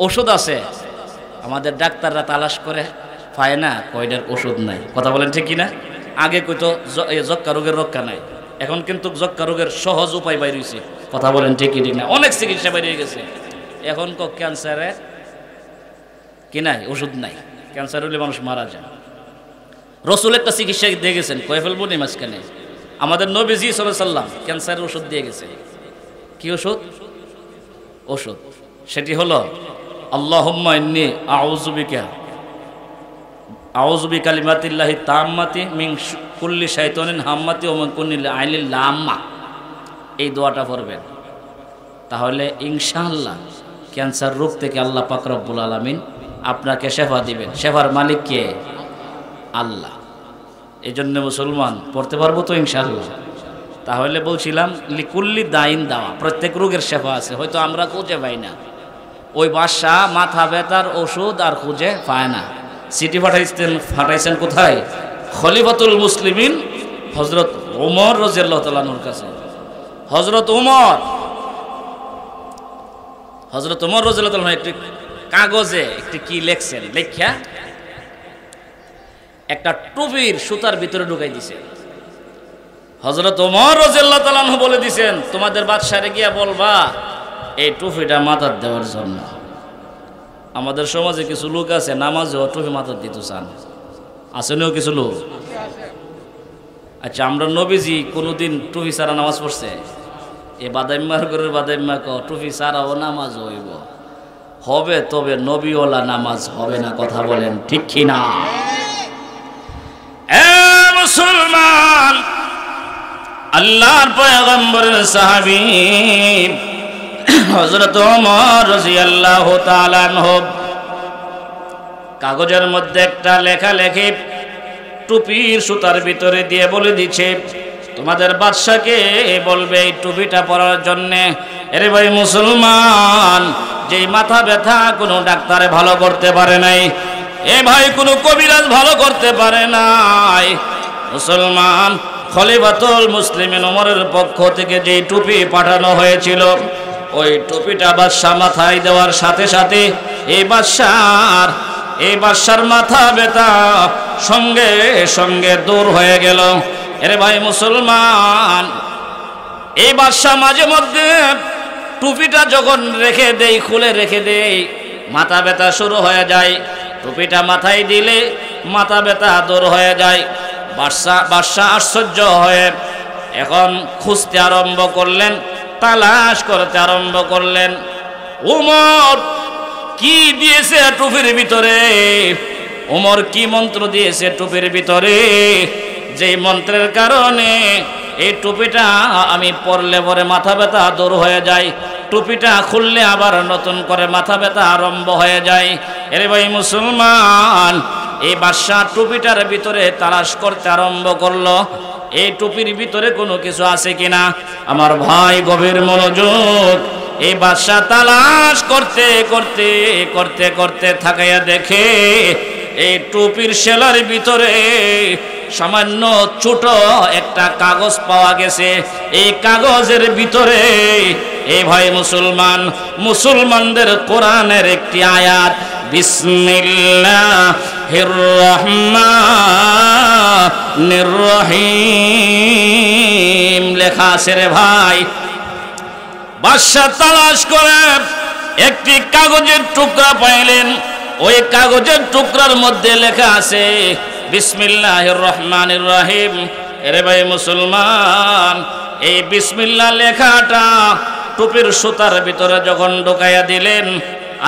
ওষুধ আছে, আমাদের ডাক্তাররা তালাশ করে পায় না, কয়টার ওষুধ নাই। কথা বলেন ঠিক কিনা? আগে কইতো যক্কা রোগের রক্ষা নাই, এখন কিন্তু যক্কা রোগের সহজ উপায় বাইর হইছে। কথা বলেন ঠিক ঠিক না? অনেক চিকিৎসা বাইরে গেছে। এখন ক্যান্সারের কি নাই? ওষুধ নাই। ক্যান্সার হলে মানুষ মারা যায়। রসুল একটা চিকিৎসা দিয়ে গেছেন, কয়ে ফেলবো নি মাঝখানে। আমাদের নবীজি সাল্লাল্লাহু আলাইহি ওয়াসাল্লাম ক্যান্সারের ওষুধ দিয়ে গেছে। কি ওষুধ? ওষুধ সেটি হলো আল্লাহুম্মা ইন্নী আউযু বিকালিমাতিল্লাহি তাম্মাতি মিন কুল্লি শাইতানিন হাম্মাতি ওয়া মিন কুল্লি আইনিল লাম্মা। এই দোয়াটা পড়বেন, তাহলে ইনশাআল্লাহ ক্যান্সার রোগ থেকে আল্লাহ পাক রব্বুল আলামিন আপনাকে শেফা দিবেন। শেফার মালিক কে? আল্লাহ। এই জন্য মুসলমান পড়তে পারবো তো ইনশাআল্লাহ? তাহলে বলছিলাম লিকুল্লি দাইন দাওয়া, প্রত্যেক রোগের শেফা আছে, হয়তো আমরা খুঁজে পাই না। ওই বাদশাহ মাথা ব্যথার ওষুধ আর খুঁজে পায় না। চিঠি ফাটাইছেন কোথায়? খলিফাতুল মুসলিমিন হযরত ওমর রাদিয়াল্লাহু তাআলা আনহুর কাছে। হযরত ওমর রাদিয়াল্লাহু তাআলা একটি কাগজে একটি কি লিখছেন, লেখা একটা টুপির সুতার ভিতরে ঢুকাই দিছে। হযরত ওমর রাদিয়াল্লাহু তাআলা আনহু বলে দিয়েছেন, তোমাদের বাদশারে গিয়া বলবা এই টুপিটা মাথার দেওয়ার জন্য। আমাদের সমাজে কিছু লোক আছে নামাজেও টুপি মাথার দিতে চান, আসেনও কিছু লোক। আচ্ছা, আমরা নবীজি কোনোদিন টুপি ছাড়া নামাজ পড়ছে? এ বাদাইম্মার ঘরের বাদাইম্মা টুপি ছাড়াও নামাজ হইব হবে, তবে নবীওয়ালা নামাজ হবে না। কথা বলেন ঠিক কিনা? মুসলমান, আল্লাহর পয়গম্বরের সাহাবী হযরত ওমর রাদিয়াল্লাহু তাআলা আনহু কাগজের মধ্যে একটা লেখালেখি টুপির সুতার ভিতরে দিয়ে বলে দিচ্ছে, তোমাদের বাদশাকে বলবে এই টুপিটা পরার জন্যে। এরে ভাই মুসলমান, যেই মাথা ব্যথা কোনো ডাক্তারে ভালো করতে পারে নাই, এ ভাই কোনো কবিরাজ ভালো করতে পারে নাই, মুসলমান খলিফাতুল মুসলিমিন ওমরের পক্ষ থেকে যে টুপি পাঠানো হয়েছিল, ওই টুপিটা বাদশাহ মাথায় দেওয়ার সাথে সাথে এই বাদশার মাথা ব্যথা সঙ্গে সঙ্গে দূর হয়ে গেল। এরে ভাই মুসলমান, এই বাদশাহ মাঝে মধ্যে টুপিটা যখন রেখে দেই, খুলে রেখে দেই, মাথা ব্যথা শুরু হয়ে যায়। টুপিটা মাথায় দিলে মাথা ব্যথা দূর হয়ে যায়। বাদশাহ আশ্চর্য হয়ে এখন খুঁজতে আরম্ভ করলেন, তালাশ করতে আরম্ভ করলেন, ওমর কি দিয়েছে টুপির ভিতরে, ওমর কি মন্ত্র দিয়েছে টুপির ভিতরে, যে মন্ত্রের কারণে এই টুপিটা আমি পরলে পরে মাথা ব্যথা দূর হয়ে যায়, টুপিটা খুললে আবার নতুন করে মাথা ব্যথা আরম্ভ হয়ে যায়। এরে ভাই মুসলমান, এই বাদশাহ টুপিটার ভিতরে তালাশ করতে আরম্ভ করলো, এই টুপির ভিতরে কোনো কিছু আছে কিনা। আমার ভাই গভীর মনোযোগ, এই বাদশাহ তালাশ করতে করতে করতে করতে থাকাইয়া দেখে এই টুপির সেলার ভিতরে সামান্য ছোট একটা কাগজ পাওয়া গেছে। এই কাগজের ভিতরে এই ভাই মুসলমান, মুসলমানদের কোরআনের একটি আয়াত বিসমিল্লাহির রহমানির রহিম লেখা আছে রে ভাই। বাদশা তালাশ করে একটি কাগজের টুকরা পাইলেন, ওই কাগজের টুকরার মধ্যে লেখা আছে বিসমিল্লাহির রহমানির রহিম। এরে ভাই মুসলমান, এই বিসমিল্লাহ লেখাটা টুপির সুতার ভিতরে যখন ঢুকাইয়া দিলেন,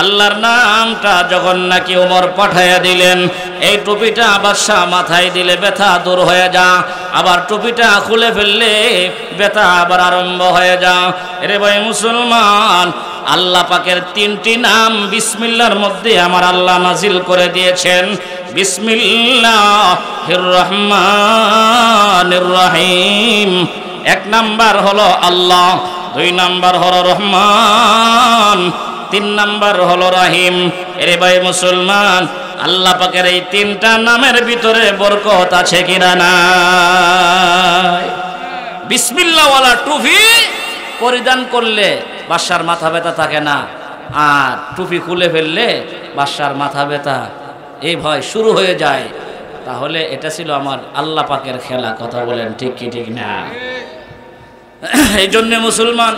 আল্লাহর নামটা যখন নাকি ওমর পাঠাইয়া দিলেন, এই টুপিটা বাদশাহ মাথায় দিলে ব্যথা দূর হয়ে যা, আবার টুপিটা খুলে ফেললে ব্যথা আবার আরম্ভ হয়ে যা। এরে ভাই মুসলমান, আল্লাহ পাকের তিনটি নাম বিসমিল্লাহর মধ্যে আমার আল্লাহ নাজিল করে দিয়েছেন। বিসমিল্লাহির রহমানির রহিম, এক নাম্বার হলো আল্লাহ, দুই নাম্বার হলো রহমান, তিন নাম্বার হলো রহিম। এরে ভাই মুসলমান, আল্লাহ পাকের এই তিনটা নামের ভিতরে বরকত আছে কিনা নাই? বিসমিল্লাহওয়ালা টুপি পরিধান করলে বাদশার মাথা ব্যথা থাকে না, আর টুপি খুলে ফেললে বাদশার মাথা ব্যথা এই ভয় শুরু হয়ে যায়। তাহলে এটা ছিল আমার আল্লাহ পাকের খেলা। কথা বলেন ঠিক কি ঠিক না? এই জন্যে মুসলমান,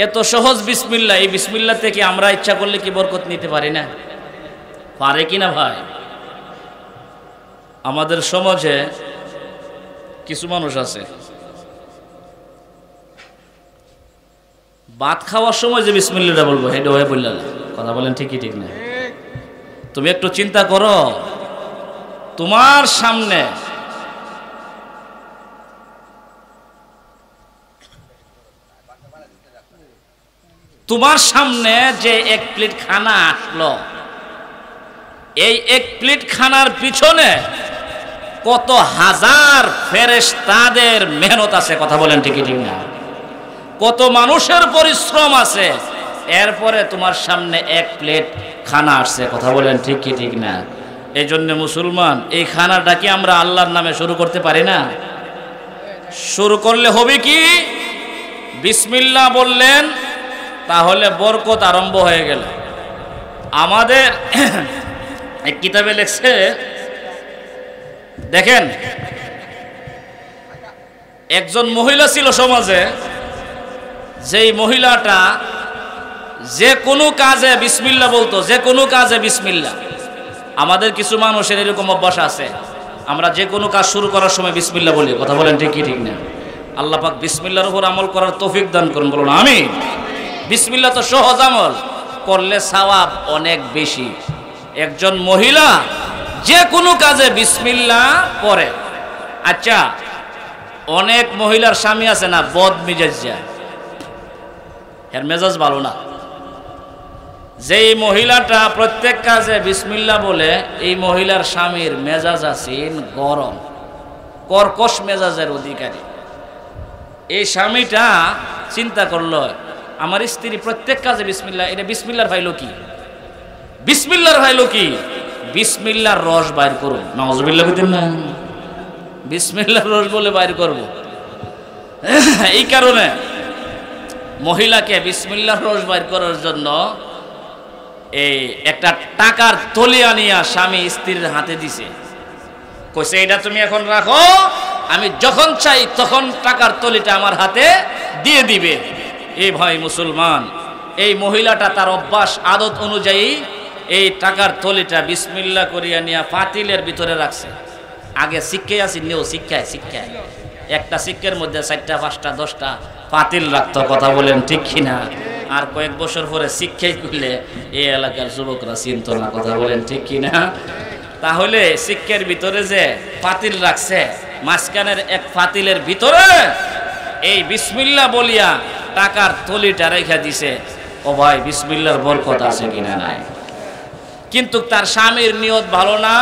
এত সহজ বিসমিল্লাহ, এই বিসমিল্লাহ থেকে আমরা ইচ্ছা করলে কি বরকত নিতে পারি না? পারে কিনা ভাই? আমাদের সমাজে কিছু মানুষ আছে, ভাত খাওয়ার সময় যে বিসমিল্লাহটা বলবো হেডে হয়ে বলল না। কথা বলেন ঠিক কি ঠিক না? তুমি একটু চিন্তা করো, তোমার সামনে যে এক প্লেট খানা আসলো, এই এক প্লেট খানার পিছনে কত হাজার ফেরেশতাদের মেহনত আছে। কথা বলেন ঠিক ঠিক না? কত মানুষের পরিশ্রম আছে, এরপরে তোমার সামনে এক প্লেট খানা আসছে। কথা বলেন ঠিক কি ঠিক না? এই জন্য মুসলমান, এই খানাটা কি আমরা আল্লাহর নামে শুরু করতে পারি না? শুরু করলে হবে কি, বিসমিল্লাহ বললেন, তাহলে বরকত আরম্ভ হয়ে গেল। আমাদের এক কিতাবে লেখছে, দেখেন, একজন মহিলা ছিল সমাজে, যেই মহিলাটা যে কোনো কাজে বিসমিল্লাহ বলতো, যে কোনো কাজে বিসমিল্লাহ। আমাদের কিছু মানুষের এরকম অভ্যাস আছে, আমরা যে কোনো কাজ শুরু করার সময় বিসমিল্লাহ বলি। কথা বলেন ঠিক কি ঠিক না? আল্লাহ পাক বিসমিল্লাহর উপর আমল করার তৌফিক দান করুন, বলুন আমিন। বিসমিল্লাহ তো সহজ আমল, করলে সওয়াব অনেক বেশি। একজন মহিলা যে কোনো কাজে বিসমিল্লাহ পড়ে। আচ্ছা, অনেক মহিলার স্বামী আছে না বদ মেজাজ, এর মেজাজ ভালো না। যেই মহিলাটা প্রত্যেক কাজে বিসমিল্লাহ বলে, এই মহিলার স্বামীর মেজাজ আছেন গরম, কর্কশ মেজাজের অধিকারী। এই স্বামীটা চিন্তা করলো, আমার স্ত্রী প্রত্যেক কাজে বিসমিল্লাহ, এটা বিসমিল্লাহর ভাইলো কি? বিসমিল্লাহর ভাইলো কি? বিসমিল্লাহর রস বাইর করুন। নাউজুবিল্লাহ বলেন না, বিসমিল্লাহর রস বলে বাইর করব। এই কারণে মহিলাকে বিসমিল্লাহর রস বাইর করার জন্য এই একটা টাকার থলি আনিয়া স্বামী স্ত্রীর হাতে দিছে। কইছে, এটা তুমি এখন রাখো, আমি যখন চাই তখন টাকার থলিটা আমার হাতে দিয়ে দিবে। এই ভাই মুসলমান, এই মহিলাটা তার অভ্যাস আদত অনুযায়ী এই টাকার থলিটা বিসমিল্লাহ করিয়া নিয়া পাতিলের ভিতরে রাখছে। আগে শিক্ষায় আসি নিও, শিক্ষায় একটা শিক্ষের মধ্যে 4টা 5টা 10টা পাতিল রাখতো। কথা বলেন ঠিক কিনা? আর কয়েক বছর পরে শিক্ষাই করলে এই এলাকার যুবকরা চিনত না। কথা বলেন ঠিক কিনা? তাহলে শিক্ষার ভিতরে যে পাতিল রাখছে, মাঝখানের এক পাতিলের ভিতরে এই বিসমিল্লাহ বলিয়া টাকার থলিটা রেখে দিছে। ও ভাই, বিসমিল্লাহর বরকত আছে কিনা নাই? কিন্তু তার স্বামীর নিয়ত ভালো না।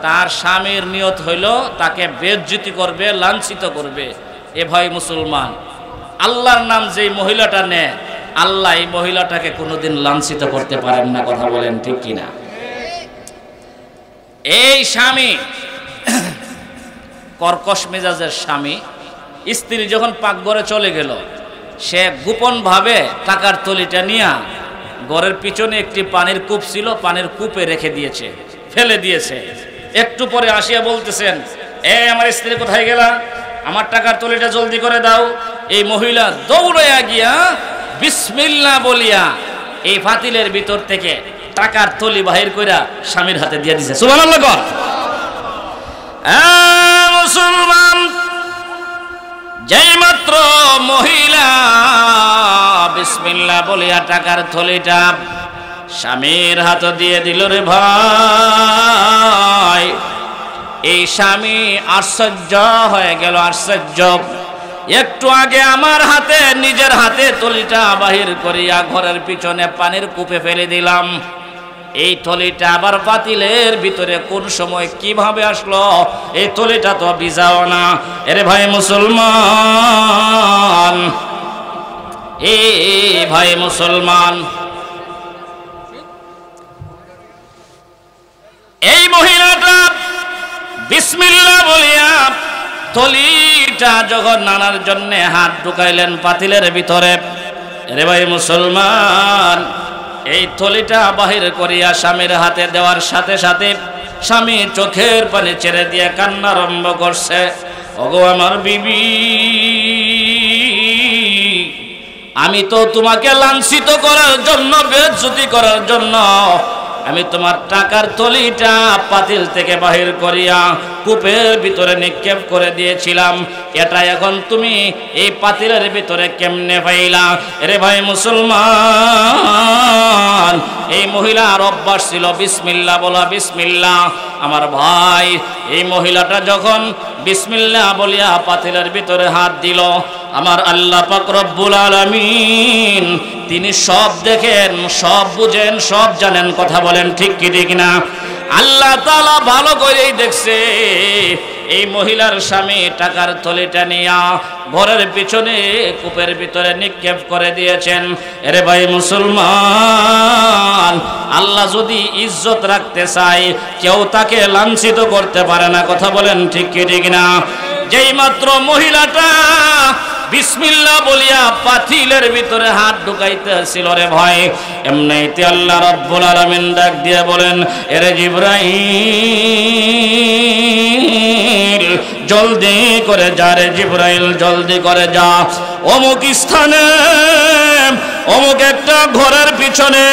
তার স্বামীর নিয়ত হইল তাকে বেইজ্জতি করবে, লাঞ্ছিত করবে। এ ভাই মুসলমান, আল্লাহর নাম যেই মহিলাটা নেয়, আল্লাহ এই মহিলাটাকে কোনোদিন লাঞ্ছিত করতে পারেন না। কথা বলেন ঠিক কিনা? এই স্বামী, কর্কশ মেজাজের স্বামী, স্ত্রী যখন পাকঘরে চলে গেল, সে গোপনভাবে টাকার থলিটা নিয়ে ঘরের পিছনে একটি পানির কূপ ছিল, পানির কূপে রেখে দিয়েছে, ফেলে দিয়েছে। একটু পরে আসিয়া বলতেছেন, আমার স্ত্রী কোথায় গেলা, আমার টাকার থলিটা জলদি করে দাও। এই মহিলা দৌড়াইয়া গিয়া বিসমিল্লাহ বলিয়া এই পাতিলের ভিতর থেকে টাকার থলি বাহির কইরা স্বামীর হাতে দিয়ে দিছে। সুবহানাল্লাহ কর। মুসলমান, যেই মাত্র মহিলা বিসমিল্লাহ বলিয়া টাকার থলিটা স্বামীর হাতে দিয়ে দিল রে ভাই, এই স্বামী আশ্চর্য হয়ে গেল, আশ্চর্য। একটু আগে আমার হাতে, নিজের হাতে থলিটা বাহির করিয়া ঘরের পিছনে পানির কূপে ফেলে দিলাম, এই থলিটা আবার পাতিলের ভিতরে কোন সময় কিভাবে আসলো? এই থলিটা তো ভিজাও না। এরে ভাই মুসলমান, এ ভাই মুসলমান, এই মহিলাটা বিসমিল্লাহ বলিয়া থলিটা যখন নানার জন্য হাত ঢুকাইলেন পাতিলের ভিতরে, রে ভাই মুসলমান, এই থলিটা বাহির করিয়া স্বামীর হাতে দেওয়ার সাথে সাথে স্বামী চোখের পানি ছেড়ে দিয়ে কান্না আরম্ভ করছে। ওগো আমার বিবি, আমি তো তোমাকে লাঞ্ছিত করার জন্য, বেইজ্জতি করার জন্য আমি তোমার টাকার থলিটা পাতিল থেকে বাহির করিয়া কূপের ভিতরে নিক্ষেপ করে দিয়েছিলাম, এটা এখন তুমি এই পাতিলের ভিতরে কেমনে পাইলা? রে ভাই মুসলমান, এই মহিলার অভ্যাস ছিল বিসমিল্লাহ বলা, বিসমিল্লাহ। আমার ভাই, এই মহিলাটা যখন বিসমিল্লাহ বলিয়া পাতিলের ভিতরে হাত দিল, আমার আল্লাহ পাক রব্বুল আলামিন তিনি সব দেখেন, সব বুঝেন, সব জানেন। কথা বলেন ঠিক কি ঠিক না? আল্লাহ তাআলা ভালো করেই দেখছে এই মহিলার স্বামী টাকার থলিটা নিয়া ঘরের পিছনে কূপের ভিতরে নিক্ষেপ করে দিয়েছেন। এরে ভাই মুসলমান, আল্লাহ যদি ইজ্জত রাখতে চায় কেউ তাকে লাঞ্ছিত করতে পারে না। কথা বলেন ঠিক কি ঠিক না? যেই মাত্র মহিলাটা বিসমিল্লাহ বলিয়া পাতিলের ভিতরে হাত ঢুকাইতেছিল রে ভাই, এমনিতে আল্লাহ রাব্বুল আলামিন ডাক দিয়ে বলেন, এরে জিবরাইল জলদি করে যা রে জিবরাইল, জলদি করে যা, অমুক স্থানে অমুক একটা ঘরের পিছনে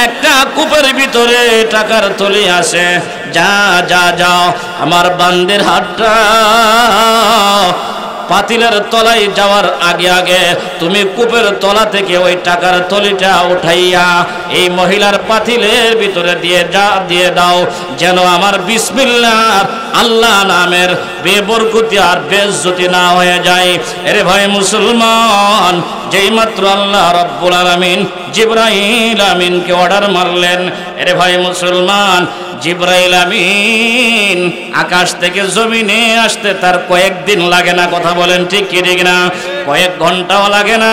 একটা কূপের ভিতরে টাকার থলি আছে, যা যা যাও, আমার বান্দির হাতটা পাতিলের তলায় যাওয়ার আগে আগে তুমি কূপের তলা থেকে ওই টাকার থলিটা উঠাইয়া এই মহিলার পাতিলের ভিতরে দিয়ে দাও, যেন আমার বিসমিল্লাহ আল্লাহ নামের বেবরকতি আর বেইজ্জতি না হয়ে যায়। এরে ভাই মুসলমান, যেই মাত্র আল্লাহ রাব্বুল আলামিন জিবরাইল আমিনকে অর্ডার মারলেন, এরে ভাই মুসলমান, জিবরাইল আমিন আকাশ থেকে জমিনে আসতে তার কয়েকদিন লাগে না। কথা বলেন ঠিক কি ঠিক না? কয়েক ঘন্টাও লাগে না,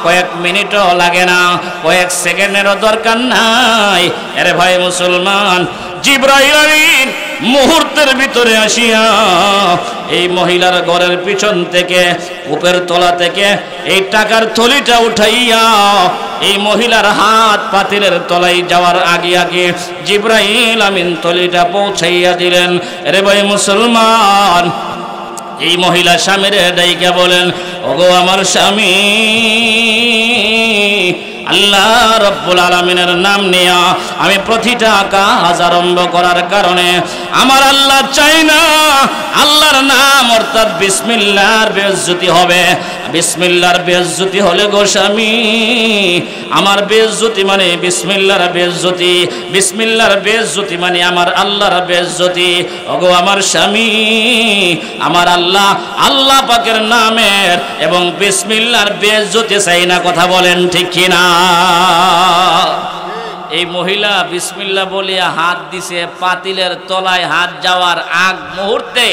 কয়েক মিনিটও লাগে না, কয়েক সেকেন্ডেরও দরকার নাই। আরে ভাই মুসলমান, জিবরাইল আমিন মুহূর্তের ভিতরে আসিয়া এই মহিলার ঘরের পিছন থেকে কূপের তলা থেকে এই টাকার থলিটা উঠাইয়া এই মহিলার হাত পাতিলের তলায় যাওয়ার আগে আগে জিবরাইল আমিন থলিটা পৌঁছাইয়া দিলেন। রে ভাই মুসলমান, এই মহিলা স্বামীর ডাইকা বলেন, ওগো আমার স্বামী, আল্লাহ রাব্বুল আলামিনের নাম নিয়া আমি প্রতিটা কাজ আরম্ভ করার কারণে আমার আল্লাহ চাই না আল্লাহর নাম অর্থাৎ বিসমিল্লাহর বেইজ্জতি হবে। বিসমিল্লাহর বেইজ্জতি হলে গো স্বামী, আমার বেইজ্জতি মানে বিসমিল্লাহর বেইজ্জতি, বিসমিল্লাহর বেইজ্জতি মানে আমার আল্লাহর বেইজ্জতি। ওগো আমার স্বামী, আমার আল্লাহ, আল্লাহ পাকের নামের এবং বিসমিল্লাহর বেইজ্জতি চাই না। কথা বলেন ঠিক কি না? এই মহিলা বিসমিল্লাহ বলিয়া হাত দিছে, পাতিলের তলায় হাত যাওয়ার আগ মুহূর্তে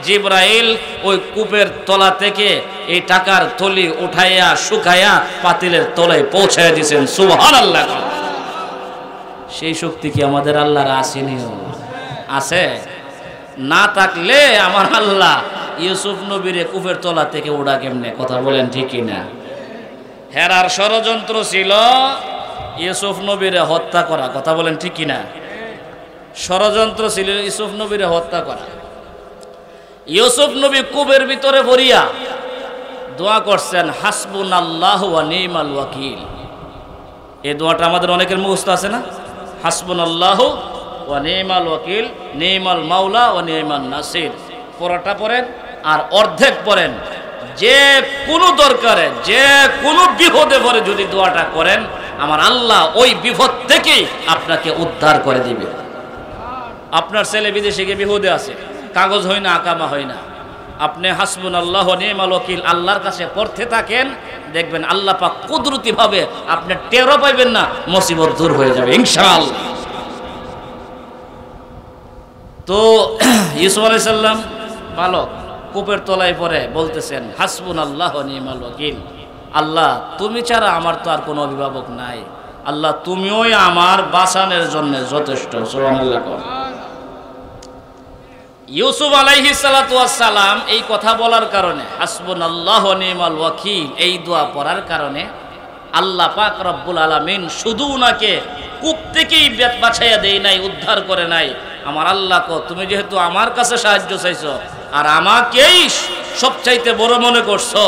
জিবরাইল ওই কূপের তলা থেকে এই টাকার থলি উঠাইয়া শুকাইয়া পাতিলের তলায় পৌঁছাইয়া দিয়েছেন। সুবহানাল্লাহ। সেই শক্তি কি আমাদের আল্লাহর আসেনি? আছে। না থাকলে আমার আল্লাহ ইউসুফ নবীরে কূপের তলা থেকে ওড়া কেমনে? কথা বলেন ঠিক কিনা? হেরার ষড়যন্ত্র ছিল ইউসুফ নবীরে হত্যা করা। কথা বলেন ঠিক কিনা? ষড়যন্ত্র ছিল ইউসুফ নবীরে হত্যা করা। ইউসুফ নবী কূপের ভিতরে পড়িয়া দোয়া করছেন, হাসবুনাল্লাহু ওয়া নি'মাল ওয়াকিল। এই দোয়াটা আমাদের অনেকের মুখস্থ আছে না? হাসবুনাল্লাহু ওয়া নি'মাল ওয়াকিল, নি'মাল মাওলা ওয়া নি'মান নাসির। পুরোটা পড়েন আর অর্ধেক পড়েন। যে কোনো দরকারে, যে কোনো বিপদে পড়ে যদি দোয়াটা করেন, আমার আল্লাহ ওই বিপদ থেকেই আপনাকে উদ্ধার করে দিবে। আপনার ছেলে বিদেশে গিয়ে বিপদে আছে, কাগজ হয় না, আকামা হয় না, আপনি হাসবুনাল্লাহু ওয়া নি'মাল ওয়াকিল আল্লাহর কাছে পড়তে থাকেন, দেখবেন আল্লাহ পাক কুদরতি ভাবে আপনি টেরও পাইবেন না, মুসিবত দূর হয়ে যাবে ইনশাআল্লাহ। তো ইউসুফ আলাইহিস সালাম বালক কূপের তলায় পড়ে বলতেছেন, হাসবুনাল্লাহু ওয়া নি'মাল ওয়াকিল। আল্লাহ তুমি ছাড়া আমার তো আর কোনো অভিভাবক নাই, আল্লাহ তুমিই আমার বাঁচানোর জন্য যথেষ্ট। সুবহানাল্লাহ। ইউসুফ আলাইহিস সালাতু ওয়াস সালাম এই কথা বলার কারণে, হাসবুনাল্লাহু ওয়া নি'মাল ওয়াকিল এই দোয়া পড়ার কারণে আল্লাহ পাক রব্বুল আলামিন শুধু উনাকে কূপ থেকেই বাঁচাইয়া দেয় নাই, উদ্ধার করে নাই। আমার আল্লাহ কো তুমি যেহেতু আমার কাছে সাহায্য চাইছো আর আমাকেই সবচাইতে বড় মনে করছো,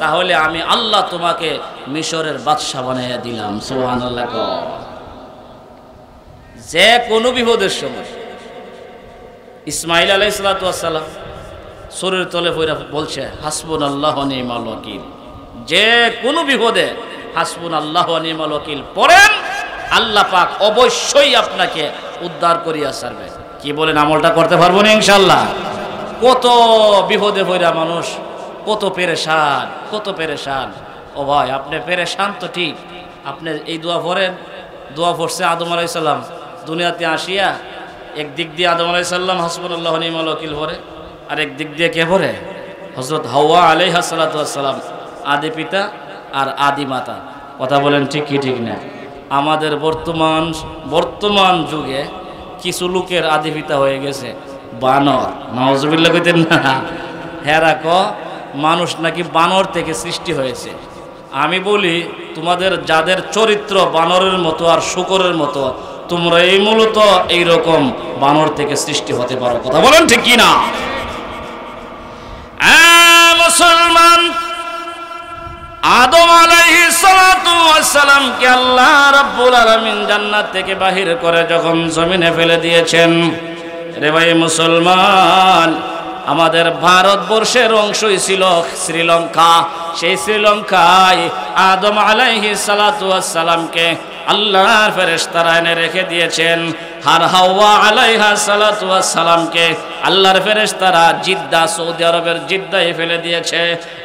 তাহলে আমি আল্লাহ তোমাকে মিশরের বাদশা বানাইয়া দিলাম। সুবহানাল্লাহ। যে কোনো বিপদের সময় ইসমাইল আলাইহিস সালাতু ওয়াস সালাম শরীর তলে পড়া বলছে, হাসবুনাল্লাহু ওয়া নি'মাল ওয়াকিল। যে কোনো বিপদে হাসবুনাল্লাহু ওয়া নি'মাল ওয়াকিল পড়েন, আল্লাহ পাক অবশ্যই আপনাকে উদ্ধার করিয়া ছাড়বে। কি বলেন, আমলটা করতে পারবো না ইনশাআল্লাহ? কত বিপদে পড়া মানুষ, কত পেরেশান, কত পেরেশান। ও ভাই, আপনি পেরেশান তো ঠিক, আপনি এই দোয়া পড়েন। দোয়া পড়ছে আদম আলাইহিস সালাম দুনিয়াতে আসিয়া, একদিক দিয়ে আদম আলাইহিস সালাম হাসবুনাল্লাহু ওয়া নি'মাল ওয়াকিল পড়ে, আর একদিক দিয়ে কে পড়ে? হযরত হাওয়া আলাইহিস সালাতু ওয়াস সালাম, আদি পিতা আর আদি মাতা। কথা বলেন ঠিক কি ঠিক না? আমাদের বর্তমান যুগে কিছু লোকের আদি পিতা হয়ে গেছে বানর। নাউজুবিল্লাহ কইতেন না? হেরা ক মানুষ নাকি বানর থেকে সৃষ্টি হয়েছে। আমি বলি, তোমাদের যাদের চরিত্র বানরের মতো আর শূকরের মতো, তোমরা এই মূলত এইরকম বানর থেকে সৃষ্টি হতে পারো। কথা বলেন ঠিক কি না? মুসলমান, আদম আলাইহিস সালাতু ওয়াস সালামকে আল্লাহ রাব্বুল আলামিন জান্নাত থেকে বাহির করে যখন জমিনে ফেলে দিয়েছেন, রে ভাই মুসলমান, আমাদের ভারতবর্ষের অংশই ছিল শ্রীলঙ্কা। সেই শ্রীলঙ্কায় আদম আলাইহিস সালাতু ওয়াস সালামকে আল্লাহর ফেরেশতারা এনে রেখে দিয়েছেন। আর হাওয়া আলাইহা সালাতু ওয়াস সালামকে আল্লাহর ফেরেশতারা জিদ্দা, সৌদি আরবের জিদ্দায় ফেলে দিয়েছে।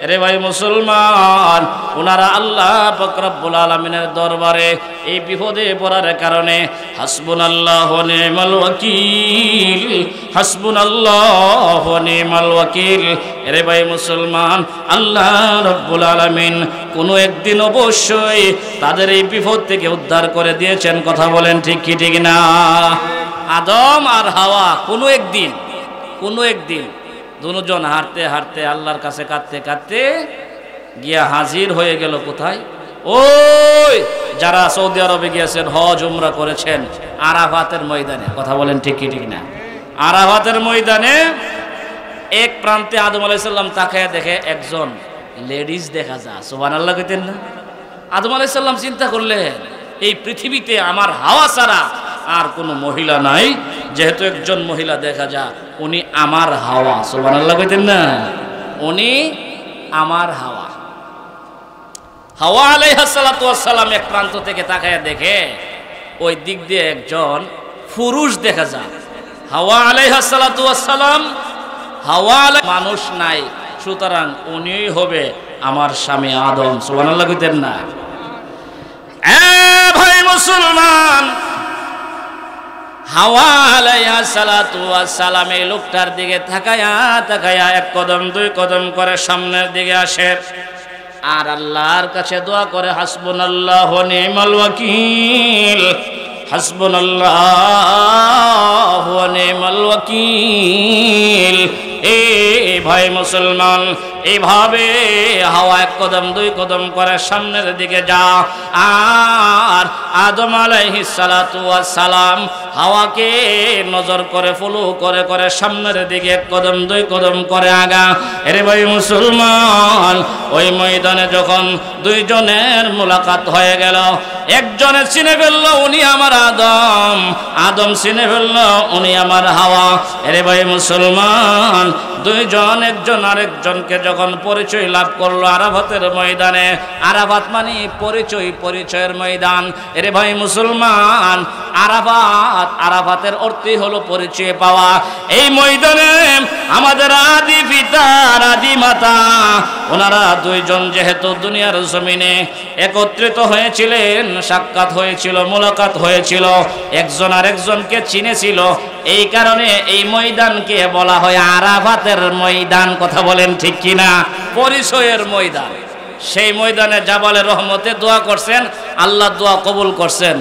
রে ভাই মুসলমান, ওনারা আল্লাহ পাক রব্বুল আলামিনের দরবারে এই বিপদে পড়ার কারণে হাসবুনাল্লাহু ওয়া নি'মাল ওয়াকিল, হাসবুনাল্লাহু ওয়া নি'মাল ওয়াকিল। রে ভাই মুসলমান, আল্লাহ রব্বুল আলামিন কোনো একদিন অবশ্যই তাদের এই বিপদ থেকে উদ্ধার করে দিয়েছেন। কথা বলেন ঠিক কি ঠিক না? আদম আর হাওয়া কোনো একদিন দুজন হাঁটতে হাঁটতে আল্লাহর কাছে কাঁদতে কাঁদতে গিয়া হাজির হয়ে গেল কোথায়? ওই যারা সৌদি আরবে গিয়েছেন, হজ উমরা করেছেন, আরাফাতের ময়দানে। কথা বলেন ঠিক কি ঠিক না? আরাফাতের ময়দানে এক প্রান্তে আদম আলাইহিস সালাম তাকায়া দেখে একজন লেডিস দেখা যায়। সুবহানাল্লাহ কইতেন না? আদম আলাইহিস সালাম চিন্তা করলেন, এই পৃথিবীতে আমার হাওয়া ছাড়া আর কোনো মহিলা নাই, যেহেতু একজন মহিলা দেখা যায়, উনি আমার হাওয়া। সুবহানাল্লাহ কইতেন না? উনি আমার হাওয়া। হাওয়া আলাইহিস সালাতু ওয়াস সালাম এক প্রান্ত থেকে তাকায়া দেখে ওই দিক দিয়ে একজন পুরুষ দেখা যায়। হাওয়া আলাইহিস সালাতু ওয়াস সালাম, হাওয়া মানুষ নাই, সুতরাং উনিই হবে আমার স্বামী আদম। সুবহানাল্লাহ কইতেন না? ভাই মুসলমান, হাওয়া আলাইহিস সালাতু ওয়াস সালাম এই লোকটার দিকে তাকায়া তাকায়া এক কদম দুই কদম করে সামনের দিকে আসে আর আল্লাহর কাছে দোয়া করে, হাসবুনাল্লাহু ওয়া নি'মাল ওয়াকিল, হাসবুনাল্লাহু ওয়া নি'মাল ওয়াকিল। এই ভাই মুসলমান, এইভাবে হাওয়া এক কদম দুই কদম করে সামনের দিকে যা। আর আদম আলাইহিস সালাতু ওয়াস সালাম হাওয়াকে নজর করে ফলো করে করে সামনের দিকে এক কদম দুই কদম করে আগা। এরে ভাই মুসলমান, ওই ময়দানে যখন দুইজনের মোলাকাত হয়ে গেল, একজনে চিনে ফেলল উনি আমার আদম, আদম চিনে ফেলল উনি আমার হাওয়া। এরে ভাই মুসলমান, দুইজন একজন আরেকজনকে যখন পরিচয় লাভ করলো আরাফাতের ময়দানে, আরাফাত মানে পরিচয়, পরিচয়ের ময়দান। এরে ভাই মুসলমান, আরাফাত, আরাফাতের অর্থই হলো পরিচয় পাওয়া। এই ময়দানে আমাদের আদি পিতা আদি মাতা ওনারা দুইজন যেহেতু দুনিয়ার জমিনে একত্রিত হয়েছিলেন, সাক্ষাৎ হয়েছিল, মোলাকাত হয়েছিল, একজন আরেকজনকে চিনেছিল, এই কারণে এই ময়দানকে বলা হয় আরাফাতের ময়দান। কথা বলেন ঠিক কিনা? পরিচয়ের ময়দান। সেই ময়দানে জাবালে রহমতে দোয়া করছেন, আল্লাহ দোয়া কবুল করছেন।